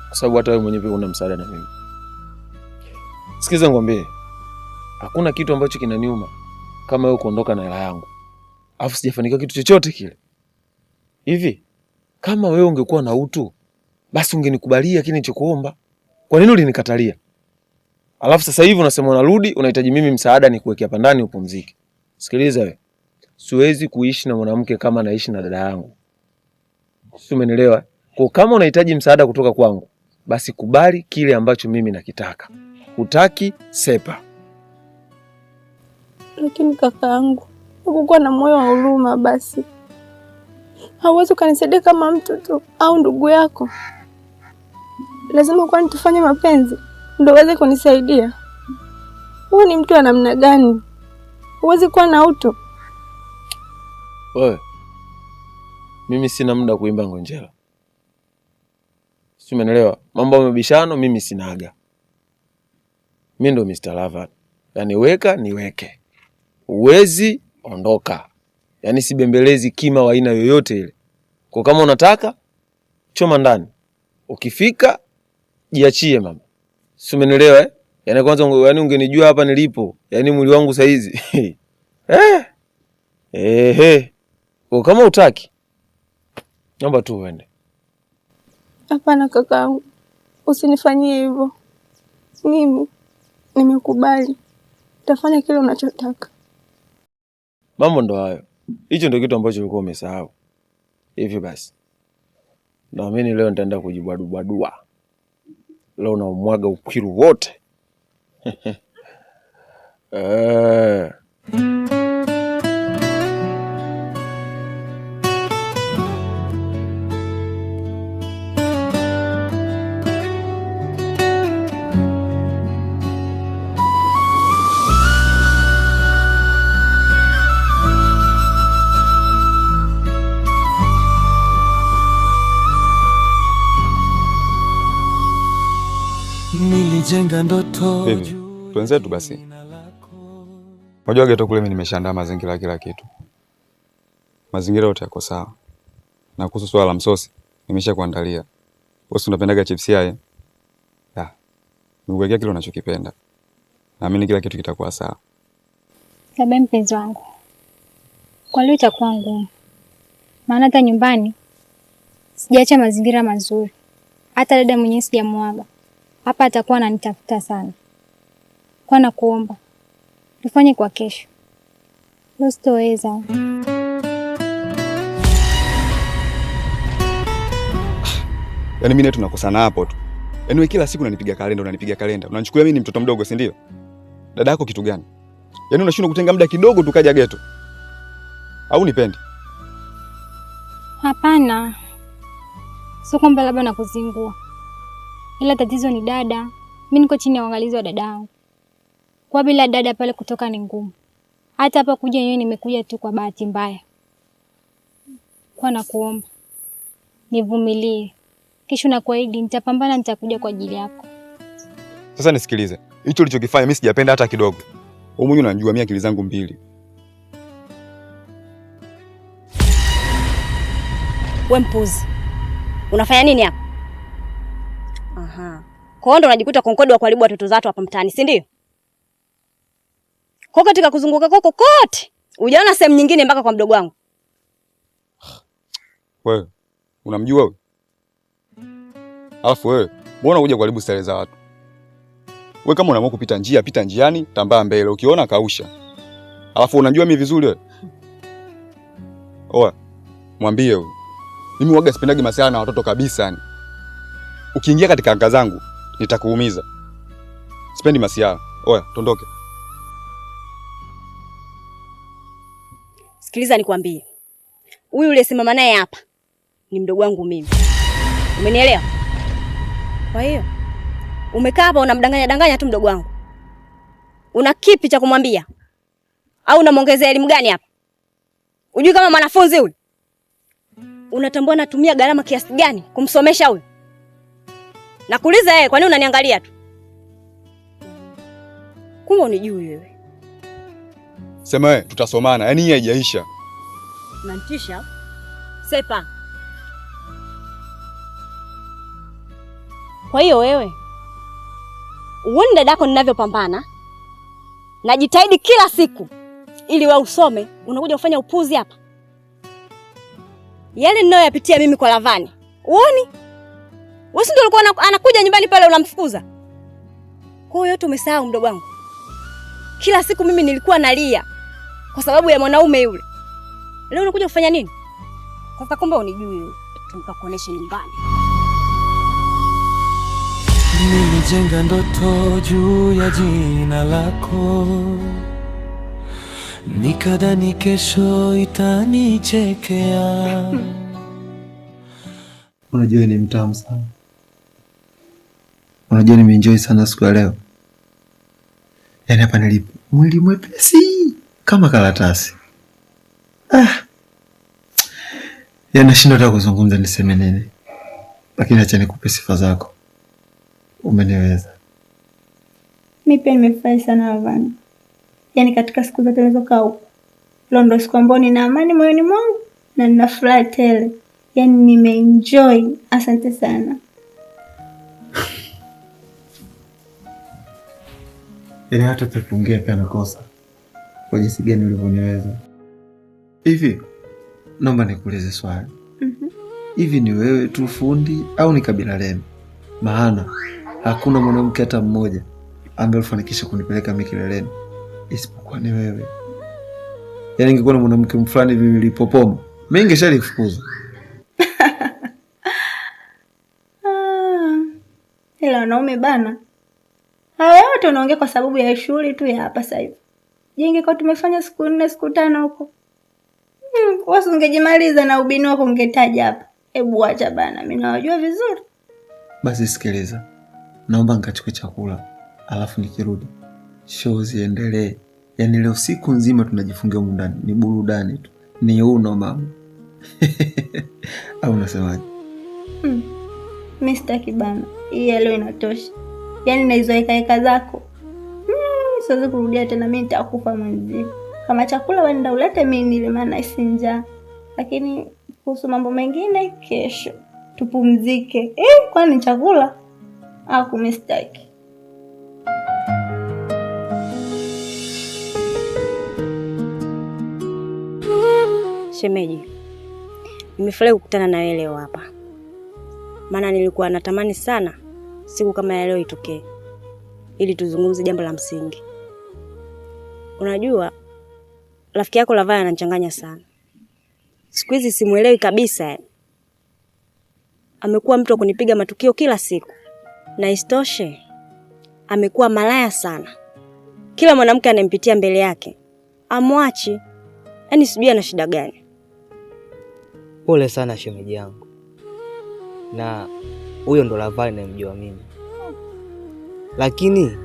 Kwa sababu hata wewe mwenyewe pia una msaada na mimi. Sikiza ngombe. Hakuna kitu ambacho kinaniuma kama wewe kuondoka na hela yangu. Alafu sijafanikiwa kitu chochote kile. Hivi kama wewe ungekuwa na utu, basi ungenikubalia kile nilichokuomba. Kwa nini ulinikatalia? Alafu sasa hivi unasema unarudi, unahitaji mimi msaada ni kuweke hapa ndani upumzike. Sikiliza wewe. Siwezi kuishi na mwanamke kama naishi na dada yangu. Sio, umenielewa? Kwa kama unahitaji msaada kutoka kwangu, basi kubali kile ambacho mimi nakitaka. Hutaki, sepa. Lakini kakaangu, ukukuwa na moyo wa huruma basi. Hauwezi ukanisaidia kama mtu tu au ndugu yako. Lazima kwani tufanye mapenzi ndio uweze kunisaidia. Wewe ni mtu wa namna gani? Huwezi kuwa na utu. Wewe, mimi sina muda kuimba ngonjera. Sio, umeelewa? Mambo ya mabishano mimi sinaga. Mimi ndo Mr. Lover. Yaani weka niweke. Uwezi ondoka. Yaani sibembelezi kima wa aina yoyote ile. Kwa kama unataka choma ndani. Ukifika jiachie mama. Sio, umeelewa eh? Yaani kwanza ungenijua hapa nilipo. Yaani mwili wangu saizi. Kwa kama utaki, naomba tu uende. Hapana kakaangu. Usinifanyie hivyo. Mimi nimekubali. Utafanya kile unachotaka. Mambo ndo hayo. Hicho ndio kitu ambacho ulikuwa umesahau. Hivyo basi. Naamini leo nitaenda kujibwadua. Leo naumwaga ukwiru wote. Nilijenga ndoto. Tuenzetu basi. Unajua geto kule mimi nimeshaandaa mazingira kila kitu. Mazingira yote yako sawa. Na kuhusu swala la msosi, nimeshakuandalia. Wewe unapendaga chips yai? Ya. Nikuwekea kile unachokipenda. Naamini kila kitu kitakuwa sawa. Sababu mpenzi wangu. Kwa leo itakuwa ngumu. Maana hata nyumbani sijaacha mazingira mazuri. Hata dada mwenyewe sijamwaga. Hapa atakuwa ananitafuta sana. Kwa nakuomba tufanye kwa kesho. Leo sitoweza. Yaani mimi netu tunakosana hapo tu. Yaani wewe kila siku unanipiga kalenda. Unanichukulia mimi ni mtoto mdogo, si ndio? Dada yako kitu gani? Yaani unashindwa kutenga muda kidogo tukaja geto. Au nipendi? Hapana. Sio kwamba labda nakuzingua. Ila tatizo ni dada. Mimi niko chini ya uangalizi wa dadangu. Kwa bila dada pale kutoka ni ngumu. Hata hapa kuja yenyewe nimekuja tu kwa bahati mbaya. Kwa nakuomba nivumilie. Kesho nakuahidi nitapambana, nitakuja kwa ajili yako. Sasa nisikilize. Hicho ulichokifanya mimi sijapenda hata kidogo. Wewe mwenyewe unajua mimi akili zangu mbili. Wewe mpuzi. Unafanya nini hapa? Aha. Kwa hiyo ndo unajikuta konkodi wa kuharibu watoto zatu hapa mtaani, si ndio? Kwa katika kuzunguka kwako kote, hujaona sehemu nyingine mpaka kwa mdogo wangu. Wewe, unamjua wewe? Alafu wewe, mbona unakuja kuharibu starehe za watu? Wewe kama unaamua kupita njia, pita njiani, tambaa mbele, ukiona kausha. Alafu unajua mimi vizuri wewe. Oa, mwambie huyo. Mimi huaga sipendagi masuala na watoto kabisa yani. Ukiingia katika anga zangu, nitakuumiza. Sipendi masuala. Oya, tondoke. Sikiliza nikwambie. Huyu uliyesimama naye hapa ni mdogo wangu mimi. Umenielewa? Kwa hiyo umekaa hapa unamdanganya tu mdogo wangu. Una kipi cha kumwambia? Au unamwongezea elimu gani hapa? Unajui kama mwanafunzi huyu? Unatambua natumia gharama kiasi gani kumsomesha huyu? Nakuuliza yeye, kwa nini unaniangalia tu? Kumbe unijui wewe. Sema wewe, tutasomana. Yaani hii haijaisha. Unanitisha? Sepa. Kwa hiyo wewe, uone dadako ninavyopambana. Najitahidi kila siku ili wewe usome, unakuja kufanya upuzi hapa. Yale ninayoyapitia mimi kwa Lavani. Uoni? Wewe ndio ulikuwa anakuja nyumbani pale unamfukuza. Kwa hiyo yote umesahau mdogo wangu. Kila siku mimi nilikuwa nalia kwa sababu ya mwanaume yule. Leo unakuja kufanya nini? Sasa kumbe unijui wewe. Tukakuonesha nyumbani. Nilijenga ndoto juu ya jina lako, nikadhani kesho itanichekea. Unajua ni mtamu sana. Unajua nimeenjoy sana siku ya leo. Yaani hapa nilipo mwili mwepesi kama karatasi. Yaani nashindwa hata kuzungumza niseme nini. Lakini acha nikupe sifa zako. Umeniweza. Mimi pia nimefurahi sana Lavani. Yaani katika siku zote nilizokaa huko, leo ndo siku ambayo nina amani moyoni mwangu na nina furaha tele. Yaani nimeenjoy. Asante sana. Yaani hata tukiongea pia nakosa. Kwa jinsi gani ulivyoniweza. Hivi naomba nikuulize swali. Hivi ni wewe tu fundi au ni kabila lenu? Maana hakuna mwanamke hata mmoja ambaye alifanikisha kunipeleka mimi kileleni isipokuwa ni wewe. Yaani ingekuwa na mwanamke mfulani hivi nilipopoma, mimi ningeshalifukuza. Ila wanaume bana. Haya yote unaongea kwa sababu ya shughuli tu ya hapa sasa hivi. Je, ingekuwa tumefanya siku 4 siku 5 huko? Wasi ungejimaliza na ubini wako ungetaja hapa. Hebu acha bana, mimi nawajua vizuri. Basi sikiliza. Naomba nikachukue chakula, alafu nikirudi show ziendelee. Yaani leo siku nzima tunajifungia humu ndani, ni burudani tu. Ni uno mama. Au unasemaje? Mimi sitaki bana. Hii leo inatosha. Yaani na hizo heka zako. Siwezi kurudia tena, mimi nitakufa mwenyewe. Kama chakula wenda ulete mimi nile, maana sinja. Lakini kuhusu mambo mengine kesho tupumzike. Kwani chakula? Kumistaki. Shemeji, nimefurahi kukutana na wewe leo hapa. Maana nilikuwa natamani sana siku kama ya leo itokee ili tuzungumze jambo la msingi. Unajua rafiki yako Lavaya ananichanganya sana. Siku hizi simuelewi kabisa. Amekuwa mtu wa kunipiga matukio kila siku. Na istoshe amekuwa malaya sana. Kila mwanamke anempitia mbele yake amwachi. Yaani sijui ana shida gani. Pole sana shemeji yangu. Na huyo ndo Lavaya ninayemjua mimi. Lakini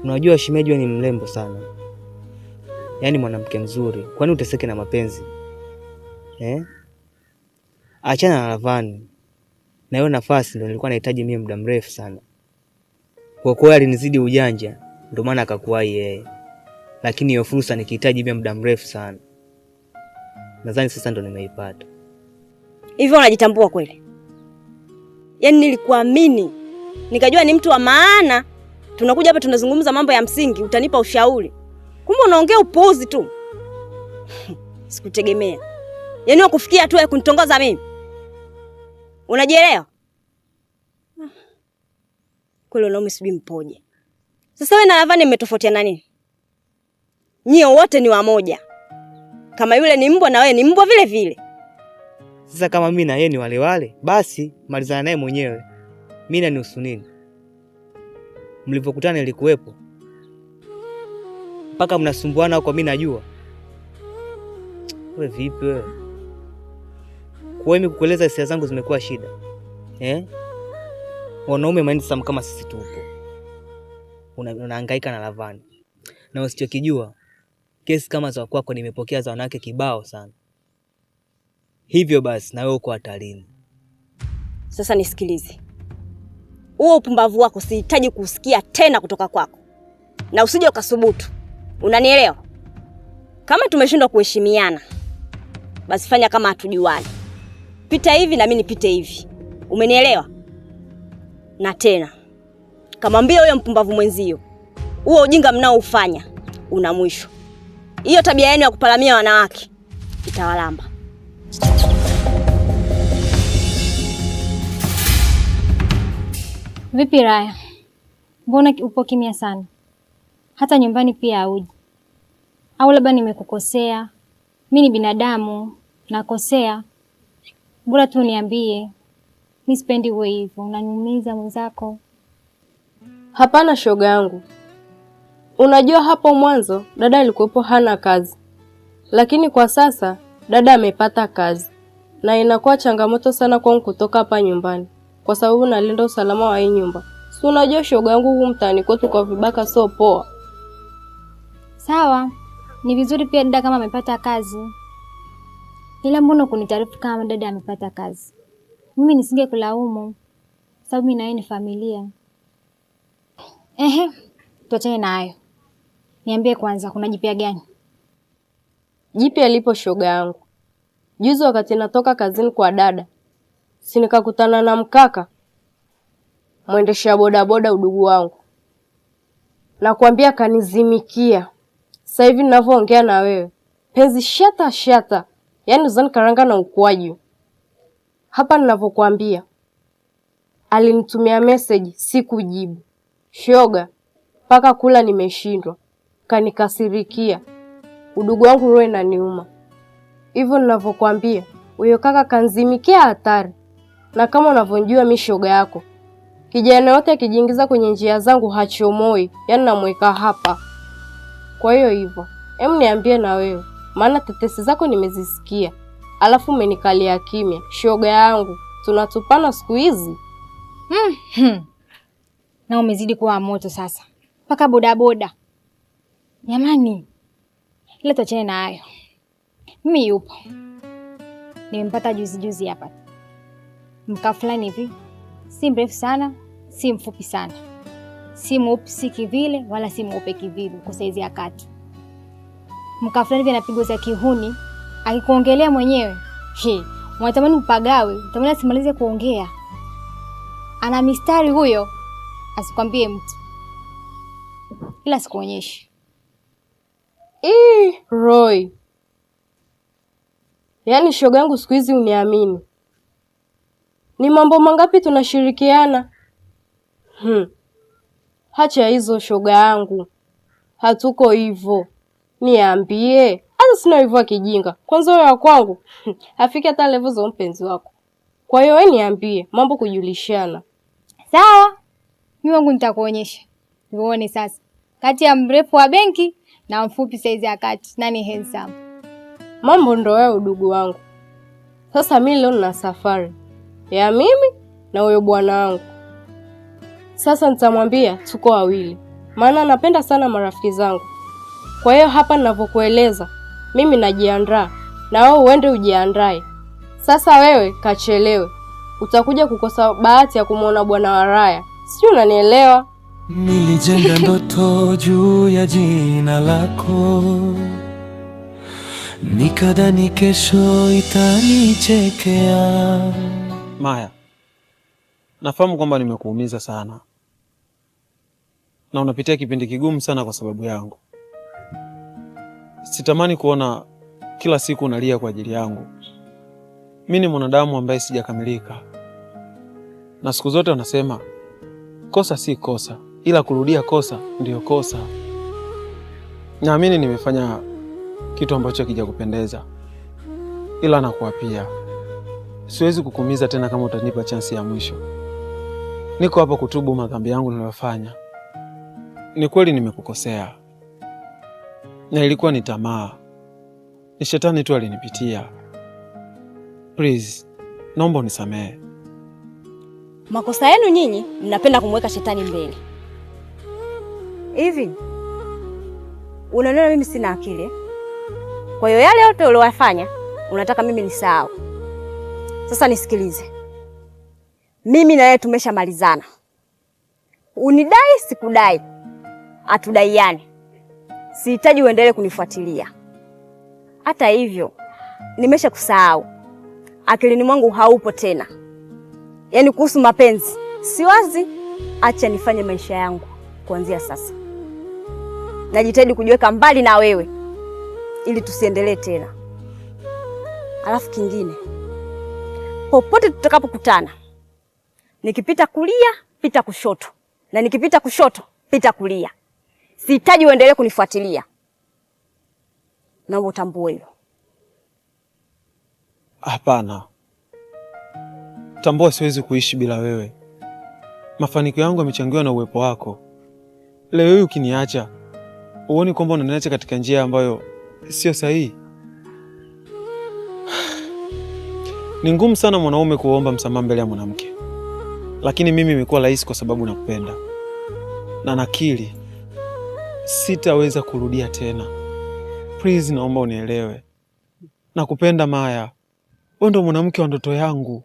unajua shemeji ni mrembo sana. Yaani mwanamke mzuri. Kwani uteseke na mapenzi? Achana na Lavani. Na hiyo nafasi ndio nilikuwa nahitaji mimi muda mrefu sana. Kwa kuwa alinizidi ujanja, ndio maana akakuwahi yeye. Lakini hiyo fursa nikihitaji mimi muda mrefu sana. Nadhani sasa ndo nimeipata. Hivyo unajitambua kweli? Yaani nilikuamini. Nikajua ni mtu wa maana. Tunakuja hapa tunazungumza mambo ya msingi, utanipa ushauri. Kumbe unaongea upuuzi tu. Sikutegemea. Yaani wakufikia hatua ya kunitongoza mimi. Unajielewa? Kweli unaume sijui mpoje. Sasa wewe na Lavani mmetofautiana nini? Nyie wote ni wamoja. Kama yule ni mbwa na wewe ni mbwa vile vile. Sasa kama mimi na yeye ni wale wale, basi malizana naye mwenyewe. Mimi nanihusu nini? Mlipokutana ilikuwepo. Mpaka mnasumbuana kwa mimi najua. Wewe vipi wewe? Kwa mimi kukueleza hisia zangu zimekuwa shida. Wanaume mindset kama sisi tupo. Unahangaika na Lavani. Na usichokijua, kesi kama za kwako nimepokea za wanawake kibao sana. Hivyo basi na wewe uko hatarini. Sasa nisikilize. Huo upumbavu wako sihitaji kusikia tena kutoka kwako. Na usije ukasubutu. Unanielewa? Kama tumeshindwa kuheshimiana, basi fanya kama hatujuani. Pita hivi na mimi nipite hivi. Umenielewa? Na tena kamwambia huyo mpumbavu mwenzio, huo ujinga mnaoufanya una mwisho. Hiyo tabia yenu ya kupalamia wanawake itawalamba. Vipi Raya? Mbona upo kimya sana? Hata nyumbani pia hauji. Au labda nimekukosea? Mimi ni binadamu, nakosea. Bora tu niambie. Mimi sipendi uwe hivyo, unaniumiza mwenzako. Hapana shoga yangu. Unajua hapo mwanzo dada alikuwepo hana kazi. Lakini kwa sasa dada amepata kazi. Na inakuwa changamoto sana kwangu kutoka hapa nyumbani. Kwa sababu nalinda usalama wa hii nyumba. Si unajua shoga yangu huu mtaani kwetu kwa vibaka sio poa. Sawa. Ni vizuri pia dada kama amepata kazi. Ila mbona kunitaarifu kama dada amepata kazi? Mimi nisinge kulaumu. Sababu mimi na yeye ni familia. Tuachane na hayo. Niambie kwanza kuna jipya gani? Jipya lipo shoga yangu. Juzi wakati natoka kazini kwa dada, si nikakutana na mkaka mwendesha bodaboda udugu wangu. Nakwambia kanizimikia. Sasa hivi ninavyoongea na wewe, penzi shata. Yaani uzani karanga na ukwaji. Hapa ninavyokuambia. Alinitumia message sikujibu. Shoga, paka kula nimeshindwa. Kanikasirikia. Udugu wangu roho inaniuma. Hivyo ninavyokuambia, huyo kaka kanzimikia hatari. Na kama unavyojua mimi shoga yako, kijana yote akijiingiza kwenye njia zangu hachomoi, yaani namweka hapa. Kwa hiyo hivyo, niambie na wewe, maana tetesi zako nimezisikia. Alafu umenikalia kimya. Shoga yangu, tunatupana siku hizi. Na umezidi kuwa moto sasa. Paka bodaboda. Jamani. Ile tuachane na hayo. Mimi yupo. Nimempata juzi hapa. Mka fulani hivi. Si mrefu sana, si mfupi sana. Si mweupe si kivile wala si mweupe kivile kwa saizi ya kati. Mka fulani hivi anapigwa za kihuni, akikuongelea mwenyewe. Unatamani upagawe, unatamani asimalize kuongea. Ana mistari huyo, asikwambie mtu. Ila sikuonyeshi. Roy. Yaani shoga yangu siku hizi uniamini. Ni mambo mangapi tunashirikiana? Hacha hizo shoga yangu. Hatuko hivyo. Niambie. Hata sina hivyo kijinga. Kwanza wewe wa kwangu afike hata level za mpenzi wako. Kwa hiyo wewe niambie, mambo kujulishana. Sawa. Mimi wangu nitakuonyesha. Uone sasa. Kati ya mrefu wa benki na mfupi saizi ya kati, nani handsome? Mambo ndo wewe udugu wangu. Sasa mimi leo nina safari ya mimi na huyo bwana wangu. Sasa nitamwambia tuko wawili. Maana napenda sana marafiki zangu. Kwa hiyo hapa ninavyokueleza, mimi najiandaa na wewe uende ujiandae. Sasa wewe kachelewe. Utakuja kukosa bahati ya kumuona bwana wa Raya. Sio unanielewa? Nilijenga ndoto juu ya jina lako, nikadhani kesho itanichekea. Maya, nafahamu kwamba nimekuumiza sana na unapitia kipindi kigumu sana kwa sababu yangu. Sitamani kuona kila siku unalia kwa ajili yangu. Mimi ni mwanadamu ambaye sijakamilika, na siku zote wanasema kosa si kosa, ila kurudia kosa ndiyo kosa. Naamini nimefanya kitu ambacho hakijakupendeza, ila nakuapia siwezi kukuumiza tena kama utanipa chansi ya mwisho. Niko hapa kutubu madhambi yangu niliyofanya. Ni kweli nimekukosea, na ilikuwa ni tamaa, ni shetani tu alinipitia. Please, naomba unisamehe. Makosa yenu nyinyi mnapenda kumweka shetani mbele. Hivi unaona mimi sina akili? Kwa hiyo yale yote uliyofanya unataka mimi nisahau. Sasa nisikilize. Mimi na wewe tumeshamalizana. Unidai sikudai. Hatudaiani. Sihitaji uendelee kunifuatilia. Hata hivyo nimeshakusahau. Akilini mwangu haupo tena. Yaani kuhusu mapenzi siwazi. Acha nifanye maisha yangu kuanzia sasa. Najitahidi kujiweka mbali na wewe ili tusiendelee tena. Alafu kingine, popote tutakapokutana, nikipita kulia, pita kushoto. na nikipita kushoto pita kulia. Sihitaji uendelee kunifuatilia. Naomba utambue hilo. Hapana. Tambua siwezi kuishi bila wewe. Mafanikio yangu yamechangiwa na uwepo wako. Leo hii ukiniacha, uone kwamba unaniacha katika njia ambayo sio sahihi. Ni ngumu sana mwanaume kuomba msamaha mbele ya mwanamke. Lakini mimi imekuwa rahisi kwa sababu nakupenda. Na nakiri sitaweza kurudia tena. Please, naomba unielewe. Nakupenda Maya. Wewe ndo mwanamke wa ndoto yangu.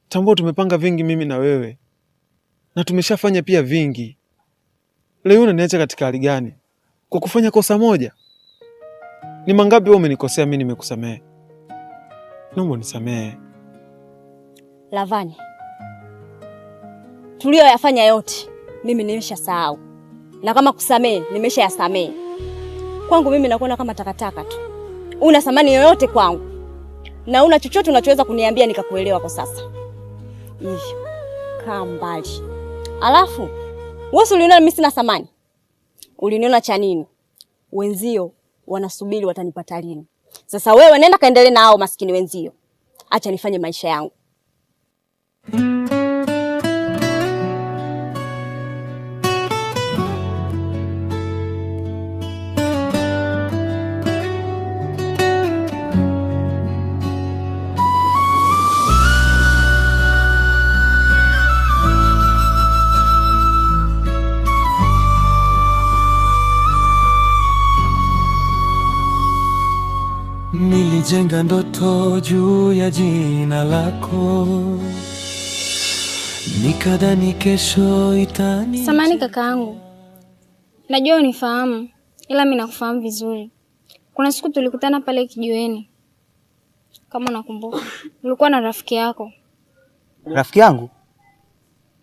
Tambua tumepanga vingi mimi na wewe. Na tumeshafanya pia vingi. Leo unaniacha katika hali gani? Kwa kufanya kosa moja? Ni mangapi wewe umenikosea mimi nimekusamehe? Naomba unisamehe. Lavani, tulioyafanya yote mimi nimeshasahau. Na kama kusamehe nimeshayasamehe. Kwangu mimi nakuona kama takataka tu. Una thamani yoyote kwangu. Na una chochote unachoweza kuniambia nikakuelewa kwa sasa. Hivyo kaa mbali. Alafu wewe uliniona mimi sina thamani. Uliniona cha nini? Wenzio wanasubiri watanipata lini. Sasa wewe nenda kaendelee na hao maskini wenzio. Acha nifanye maisha yangu. Nilijenga ndoto juu ya jina lako, nikadhani kesho itani. Samahani kakaangu, najua unifahamu, ila mimi nakufahamu vizuri. Kuna siku tulikutana pale kijiweni, kama unakumbuka. Ulikuwa na rafiki yako. Rafiki yangu?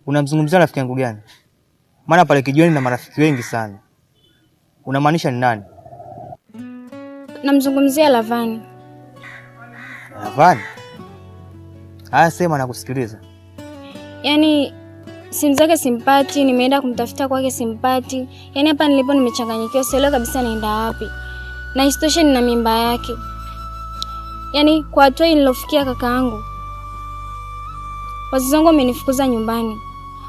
Unamzungumzia rafiki yangu gani? Maana pale kijiweni na marafiki wengi sana. Unamaanisha ni nani? Namzungumzia Lavani. Lavani? Haya, sema na kusikiliza. Yaani simu zake simpati, nimeenda kumtafuta kwake simpati. Yaani hapa nilipo nimechanganyikiwa, sielewi kabisa naenda wapi. Na isitoshe nina mimba yake. Yaani kwa hatua nilofikia kakaangu, wazazi wangu wamenifukuza nyumbani.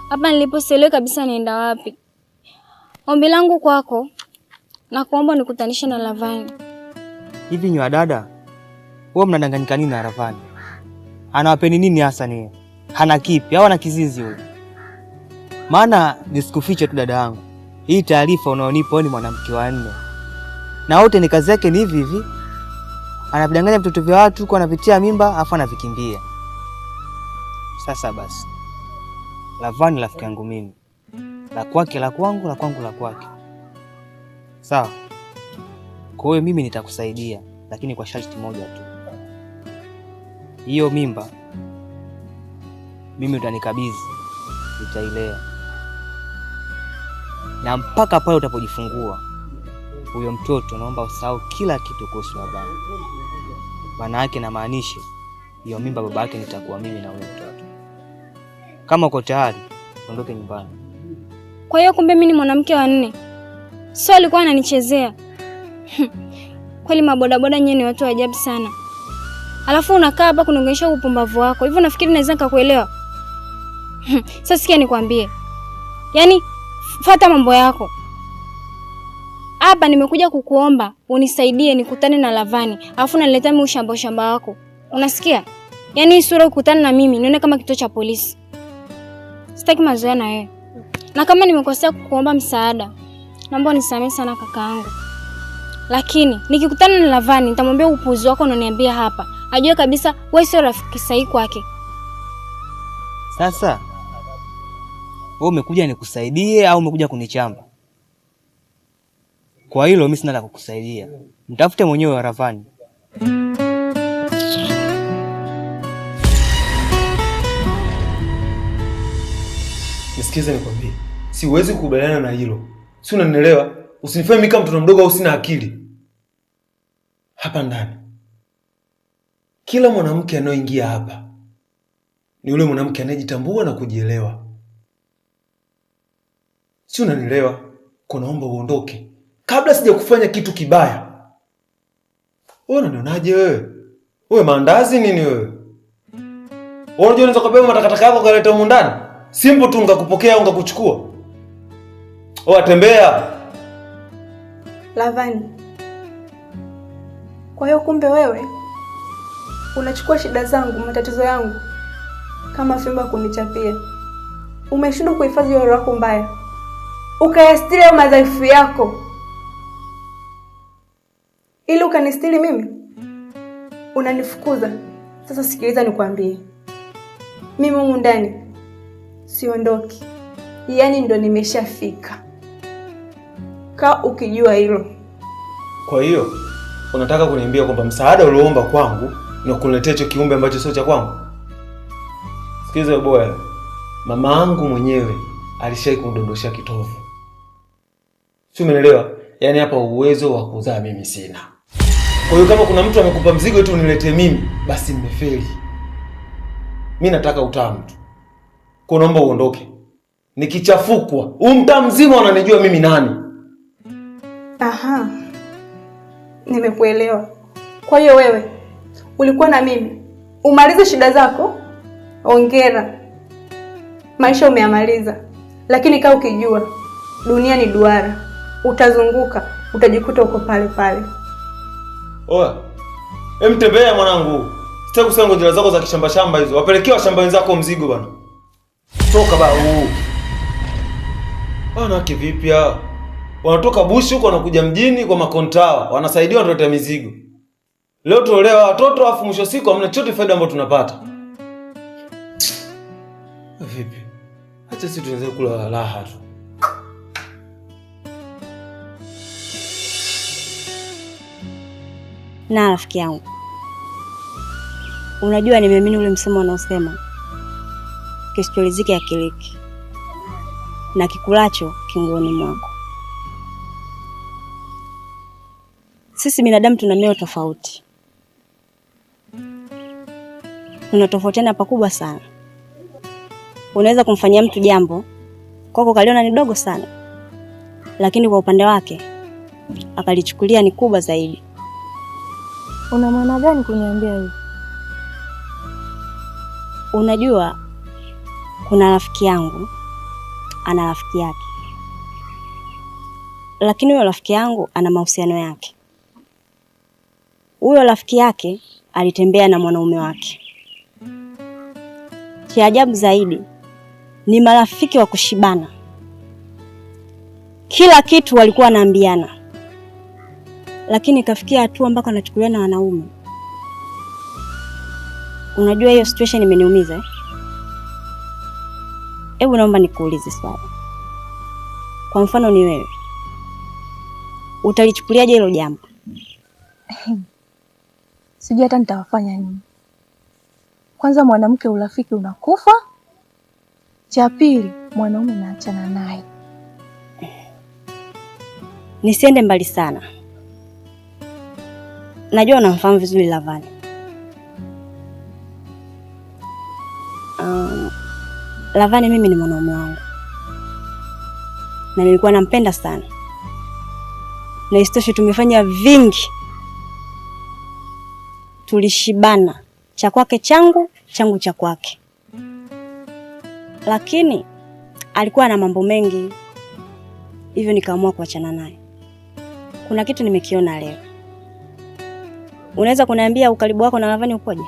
Hapa nilipo sielewi kabisa naenda wapi. Ombi langu kwako, na kuomba nikutanishe na Lavani. Hivi nywa dada, wewe mnadanganyika nini na Lavani? Anawapeni nini hasa ni? Hana kipi au ana kizizi huyo? Maana nisikufiche tu dada yangu. Hii taarifa unaonipa wewe ni mwanamke wa nne. Na wote ni kazi yake ni hivi hivi. Anadanganya mtoto vya watu kwa anavitia mimba afa anavikimbia. Sasa basi. Lavani rafiki yangu mimi. La kwake la kwangu, la kwangu la kwake. Sawa. Kwa hiyo mimi nitakusaidia, lakini kwa sharti moja tu. Hiyo mimba mimi utanikabidhi, nitailea. Na mpaka pale utapojifungua huyo mtoto, naomba usahau kila kitu kuhusu Lavani. Maana yake na maanisha hiyo mimba baba yake nitakuwa mimi na huyo mtoto. Kama uko tayari, ondoke nyumbani. Kwa hiyo kumbe mimi ni mwanamke wa nne. Sio alikuwa ananichezea. Kweli mabodaboda nyenye ni watu wa ajabu sana. Alafu unakaa hapa kunongesha upumbavu wako. Hivyo nafikiri naweza nikakuelewa. Sasa sikia nikwambie. Yaani fuata mambo yako. Hapa nimekuja kukuomba unisaidie nikutane na Lavani. Alafu unaniletea mimi ushamba wako. Unasikia? Yaani sura ukutane na mimi nione kama kituo cha polisi. Sitaki mazoea na wewe. Na kama nimekosea kukuomba msaada, naomba unisamehe sana kakaangu. Lakini nikikutana na Lavani nitamwambia upuuzi wako unaniambia hapa. Ajue kabisa wewe sio rafiki sahihi kwake. Sasa wewe umekuja nikusaidie au umekuja kunichamba? Kwa hilo mimi sina la kukusaidia. Mtafute mwenyewe wa Lavani. Nisikize nikwambie. Siwezi kukubaliana na hilo. Si unanielewa? Usinifanye mimi kama mtoto mdogo au sina akili. Hapa ndani kila mwanamke anaoingia hapa ni yule mwanamke anayejitambua na kujielewa. Si unanielewa? Kunaomba uondoke kabla sija kufanya kitu kibaya. Wewe unanionaje wewe? Wewe maandazi nini wewe? Unajua unaweza kubeba matakataka yako kaleta humu ndani? Simple tu ngakupokea au ngakuchukua. Wewe tembea. Lavani, kwa hiyo kumbe wewe unachukua shida zangu, matatizo yangu kama fimbo kunichapia. Umeshindwa kuhifadhi roho yako mbaya, ukayastiri au madhaifu yako ili ukanistiri mimi. Unanifukuza. Sasa sikiliza nikwambie, mimi humu ndani siondoki, yaani ndo nimeshafika. Kaa ukijua hilo. Kwa hiyo unataka kuniambia kwamba msaada ulioomba kwangu ni kuniletea hicho kiumbe ambacho sio cha kwangu? Sikiza boya, mama yangu mwenyewe alishai kundondoshia kitovu. Si umeelewa? Yaani hapa uwezo wa kuzaa mimi sina. Kwa hiyo kama kuna mtu amekupa mzigo eti uniletee mimi, basi mmefeli. Mimi nataka utamu tu. Kwa naomba uondoke. Nikichafukwa, mtaa mzima unanijua mimi nani. Aha. Nimekuelewa. Kwa hiyo wewe ulikuwa na mimi umalize shida zako, hongera. Maisha umeyamaliza. Lakini kaa ukijua dunia ni duara. Utazunguka, utajikuta uko pale pale. Oya. Tembea mwanangu. Sitaki kusengo jela zako za kishamba shamba hizo. Wapelekewa shamba wenzako mzigo bwana. Toka ba huu. Wanawake vipi hao? Wanatoka bushi huko wanakuja mjini kwa makontawa, wanasaidia watoto mizigo. Leo tuolewa watoto afu mwisho siku hamna chochote faida ambayo tunapata. Vipi? Acha sisi tuanze kula raha tu. Na rafiki yangu, unajua nimeamini ule msemo unaosema kisichoriziki akiliki na kikulacho kingoni mwako. Sisi binadamu tuna mioyo tofauti. Tunatofautiana pakubwa sana. Unaweza kumfanyia mtu jambo kwako kaliona ni dogo sana, lakini kwa upande wake akalichukulia ni kubwa zaidi. Una maana gani kuniambia hivi? Unajua kuna rafiki yangu ana rafiki yake, lakini huyo rafiki yangu ana mahusiano yake. Huyo rafiki yake alitembea na mwanaume wake. Cha ajabu zaidi ni marafiki wa kushibana. Kila kitu walikuwa wanaambiana, lakini kafikia hatua mpaka anachukuliana na wanaume. Unajua hiyo situation imeniumiza. Hebu naomba nikuulize swali. Kwa mfano ni wewe, utalichukuliaje hilo jambo? Sijui hata nitawafanya nini. Kwanza mwanamke urafiki unakufa. Cha pili mwanaume naachana naye. Nisiende mbali sana. Najua unamfahamu vizuri Lavani. Lavani mimi ni mwanaume wangu. Na nilikuwa nampenda sana. Na isitoshe tumefanya vingi. Tulishibana. Cha kwake changu, changu cha kwake. Lakini alikuwa na mambo mengi. Hivyo nikaamua kuachana naye. Kuna kitu nimekiona leo. Unaweza kuniambia ukaribu wako na Lavani ukoje?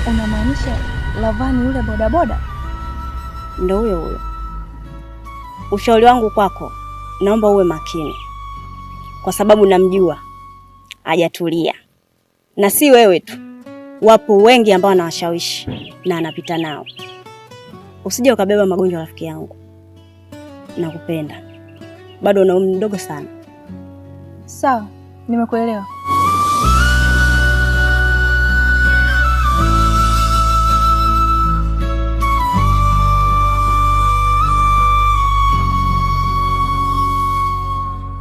Unamaanisha Lavani yule bodaboda? Ndio huyo. Ushauri wangu kwako, naomba uwe makini. Kwa sababu namjua hajatulia. Na si wewe tu. Wapo wengi ambao anawashawishi na anapita nao. Usije ukabeba magonjwa rafiki yangu. Nakupenda. Bado una umri mdogo sana. Sawa, nimekuelewa.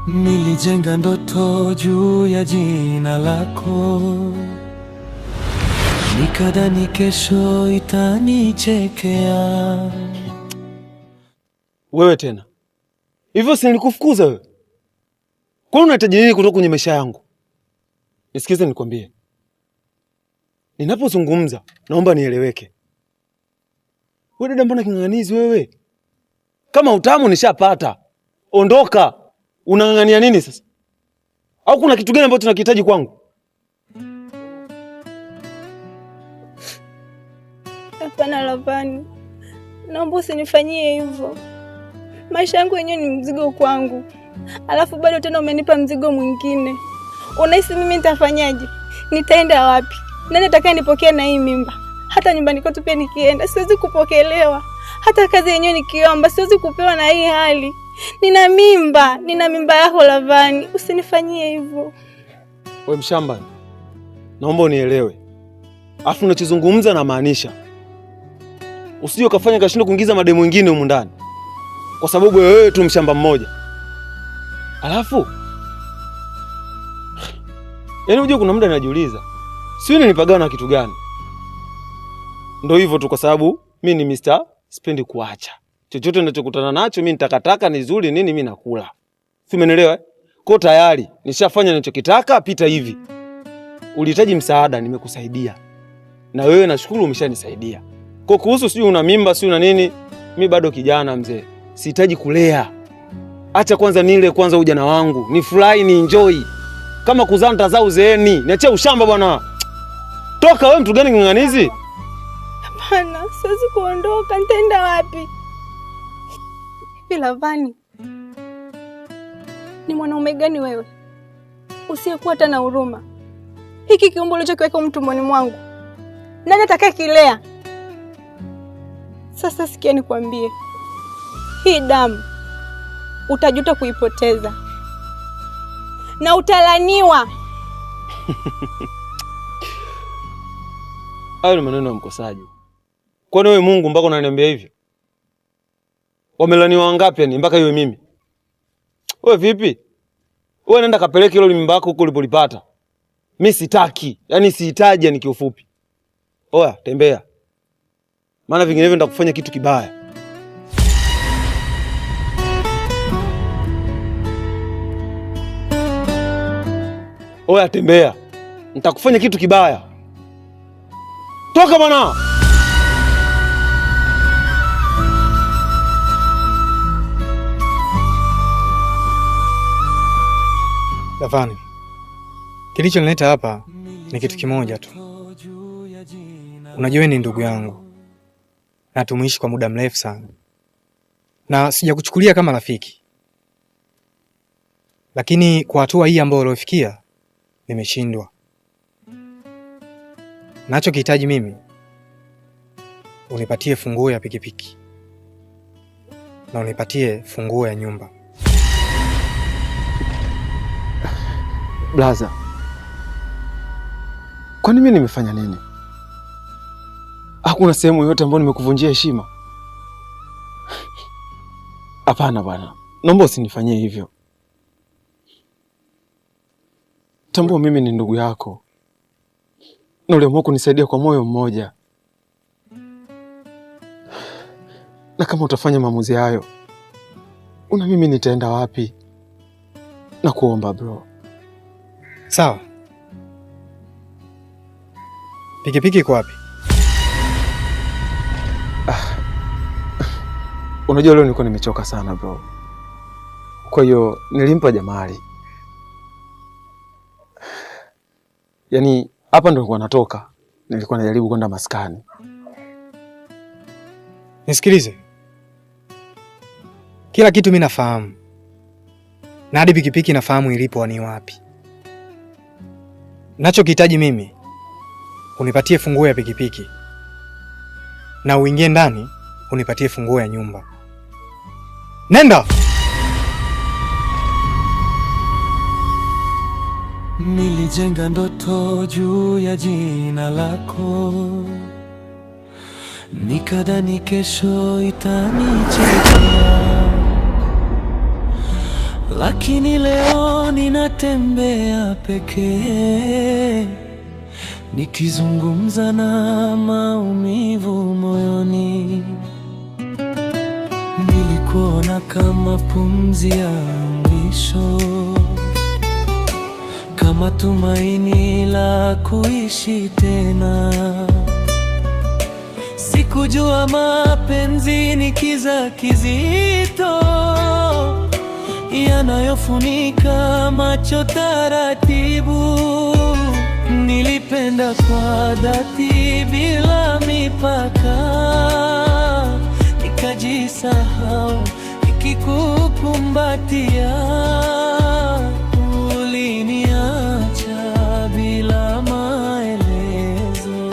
Nilijenga ndoto juu ya jina lako, nikadhani kesho itanichekea. Wewe tena Hivyo si nilikufukuza wewe? Kwa nini unahitaji nini kutoka kwenye maisha yangu? Nisikize nikwambie. Ninapozungumza naomba nieleweke. Wewe dada, mbona king'ang'anizi wewe? Kama utamu nishapata. Ondoka. Unang'ang'ania nini sasa? Au kuna kitu gani ambacho tunakihitaji kwangu? Hapana Lavani, naomba usinifanyie hivyo. Maisha yangu yenyewe ni mzigo kwangu, alafu bado tena umenipa mzigo mwingine. Unahisi mimi nitafanyaje? Nitaenda wapi? Nani atakayenipokea na hii mimba? Hata nyumbani kwetu pia nikienda siwezi kupokelewa. Hata kazi yenyewe nikiomba siwezi kupewa na hii hali. Nina mimba yako Lavani, usinifanyie hivyo. Wewe mshamba, naomba unielewe. Afu unachozungumza na maanisha. Usije ukafanya kashindo kuingiza mademu wengine humu ndani. Kwa sababu wewe tu mshamba mmoja. Alafu yaani unajua kuna muda najiuliza, sio nilipagawa na kitu gani? Ndio hivyo tu, kwa sababu mimi ni Mr. Sipendi kuacha. Chochote ninachokutana nacho mimi nitakataka ni nzuri nini mimi nakula. Si umeelewa? Kwa tayari nishafanya ninachokitaka, pita hivi. Ulihitaji msaada, nimekusaidia. Na wewe nashukuru umeshanisaidia. Kwa kuhusu sio una mimba sio una nini, mimi bado kijana mzee. Sihitaji kulea. Acha kwanza nile kwanza ujana wangu. Ni furahi, ni enjoy. Kama kuzaa nitazaa uzeeni. Niachie ushamba bwana. Toka wewe, mtu gani ng'ang'anizi? Hapana, siwezi kuondoka. Nitaenda wapi? Hivi Lavani, ni mwanaume gani wewe usiyekuwa hata na huruma? Hiki kiumbe ulichokiweka mtumboni mwangu, nani atakayekilea? Sasa sikia nikwambie, hii damu utajuta kuipoteza na utalaniwa. Hayo ni maneno ya mkosaji. Kwani wewe Mungu mpaka unaniambia hivyo? Wamelaniwa wangapi yani mpaka iwe mimi? Wewe vipi? Wewe nenda kapeleke hilo mimba yako huko ulipolipata. Mimi sitaki. Yaani sihitaji yani kiufupi. Oya, tembea. Maana vinginevyo nitakufanya kitu kibaya. Oya, tembea. Nitakufanya kitu kibaya. Toka bwana. Lavani, kilichonileta hapa ni kitu kimoja tu. Unajua wewe ni ndugu yangu na tumeishi kwa muda mrefu sana, na sijakuchukulia kama rafiki, lakini kwa hatua hii ambayo uliofikia nimeshindwa. Nachokihitaji mimi, unipatie funguo ya pikipiki na unipatie funguo ya nyumba. Blaza, kwani mimi nimefanya nini? Hakuna sehemu yoyote ambayo nimekuvunjia heshima. Hapana bwana, naomba usinifanyie hivyo. Tambua mimi ni ndugu yako na uliamua kunisaidia kwa moyo mmoja, na kama utafanya maamuzi hayo, una mimi nitaenda wapi? Na kuomba bro. Sawa. Pikipiki iko wapi? Unajua leo nilikuwa nimechoka sana bro. Kwa hiyo nilimpa Jamali. Yaani hapa ndo nilikuwa natoka. Nilikuwa najaribu kwenda maskani. Nisikilize. Kila kitu mimi nafahamu. Na hadi pikipiki nafahamu ilipo ni wapi. Nachokihitaji mimi, unipatie funguo ya pikipiki na uingie ndani unipatie funguo ya nyumba. Nenda! Nilijenga ndoto juu ya jina lako, nikadhani kesho itanichekea, lakini leo ninatembea pekee, nikizungumza na maumivu moyoni. Nilikuwa nilikuona kama pumzi ya mwisho, kama tumaini la kuishi tena. Sikujua mapenzi ni kiza kizito, yanayofunika macho taratibu. Nilipenda kwa dhati bila mipaka, nikajisahau nikikukumbatia. Uliniacha bila maelezo,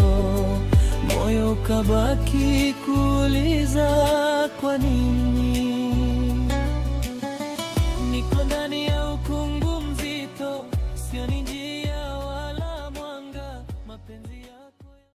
moyo ukabaki kuuliza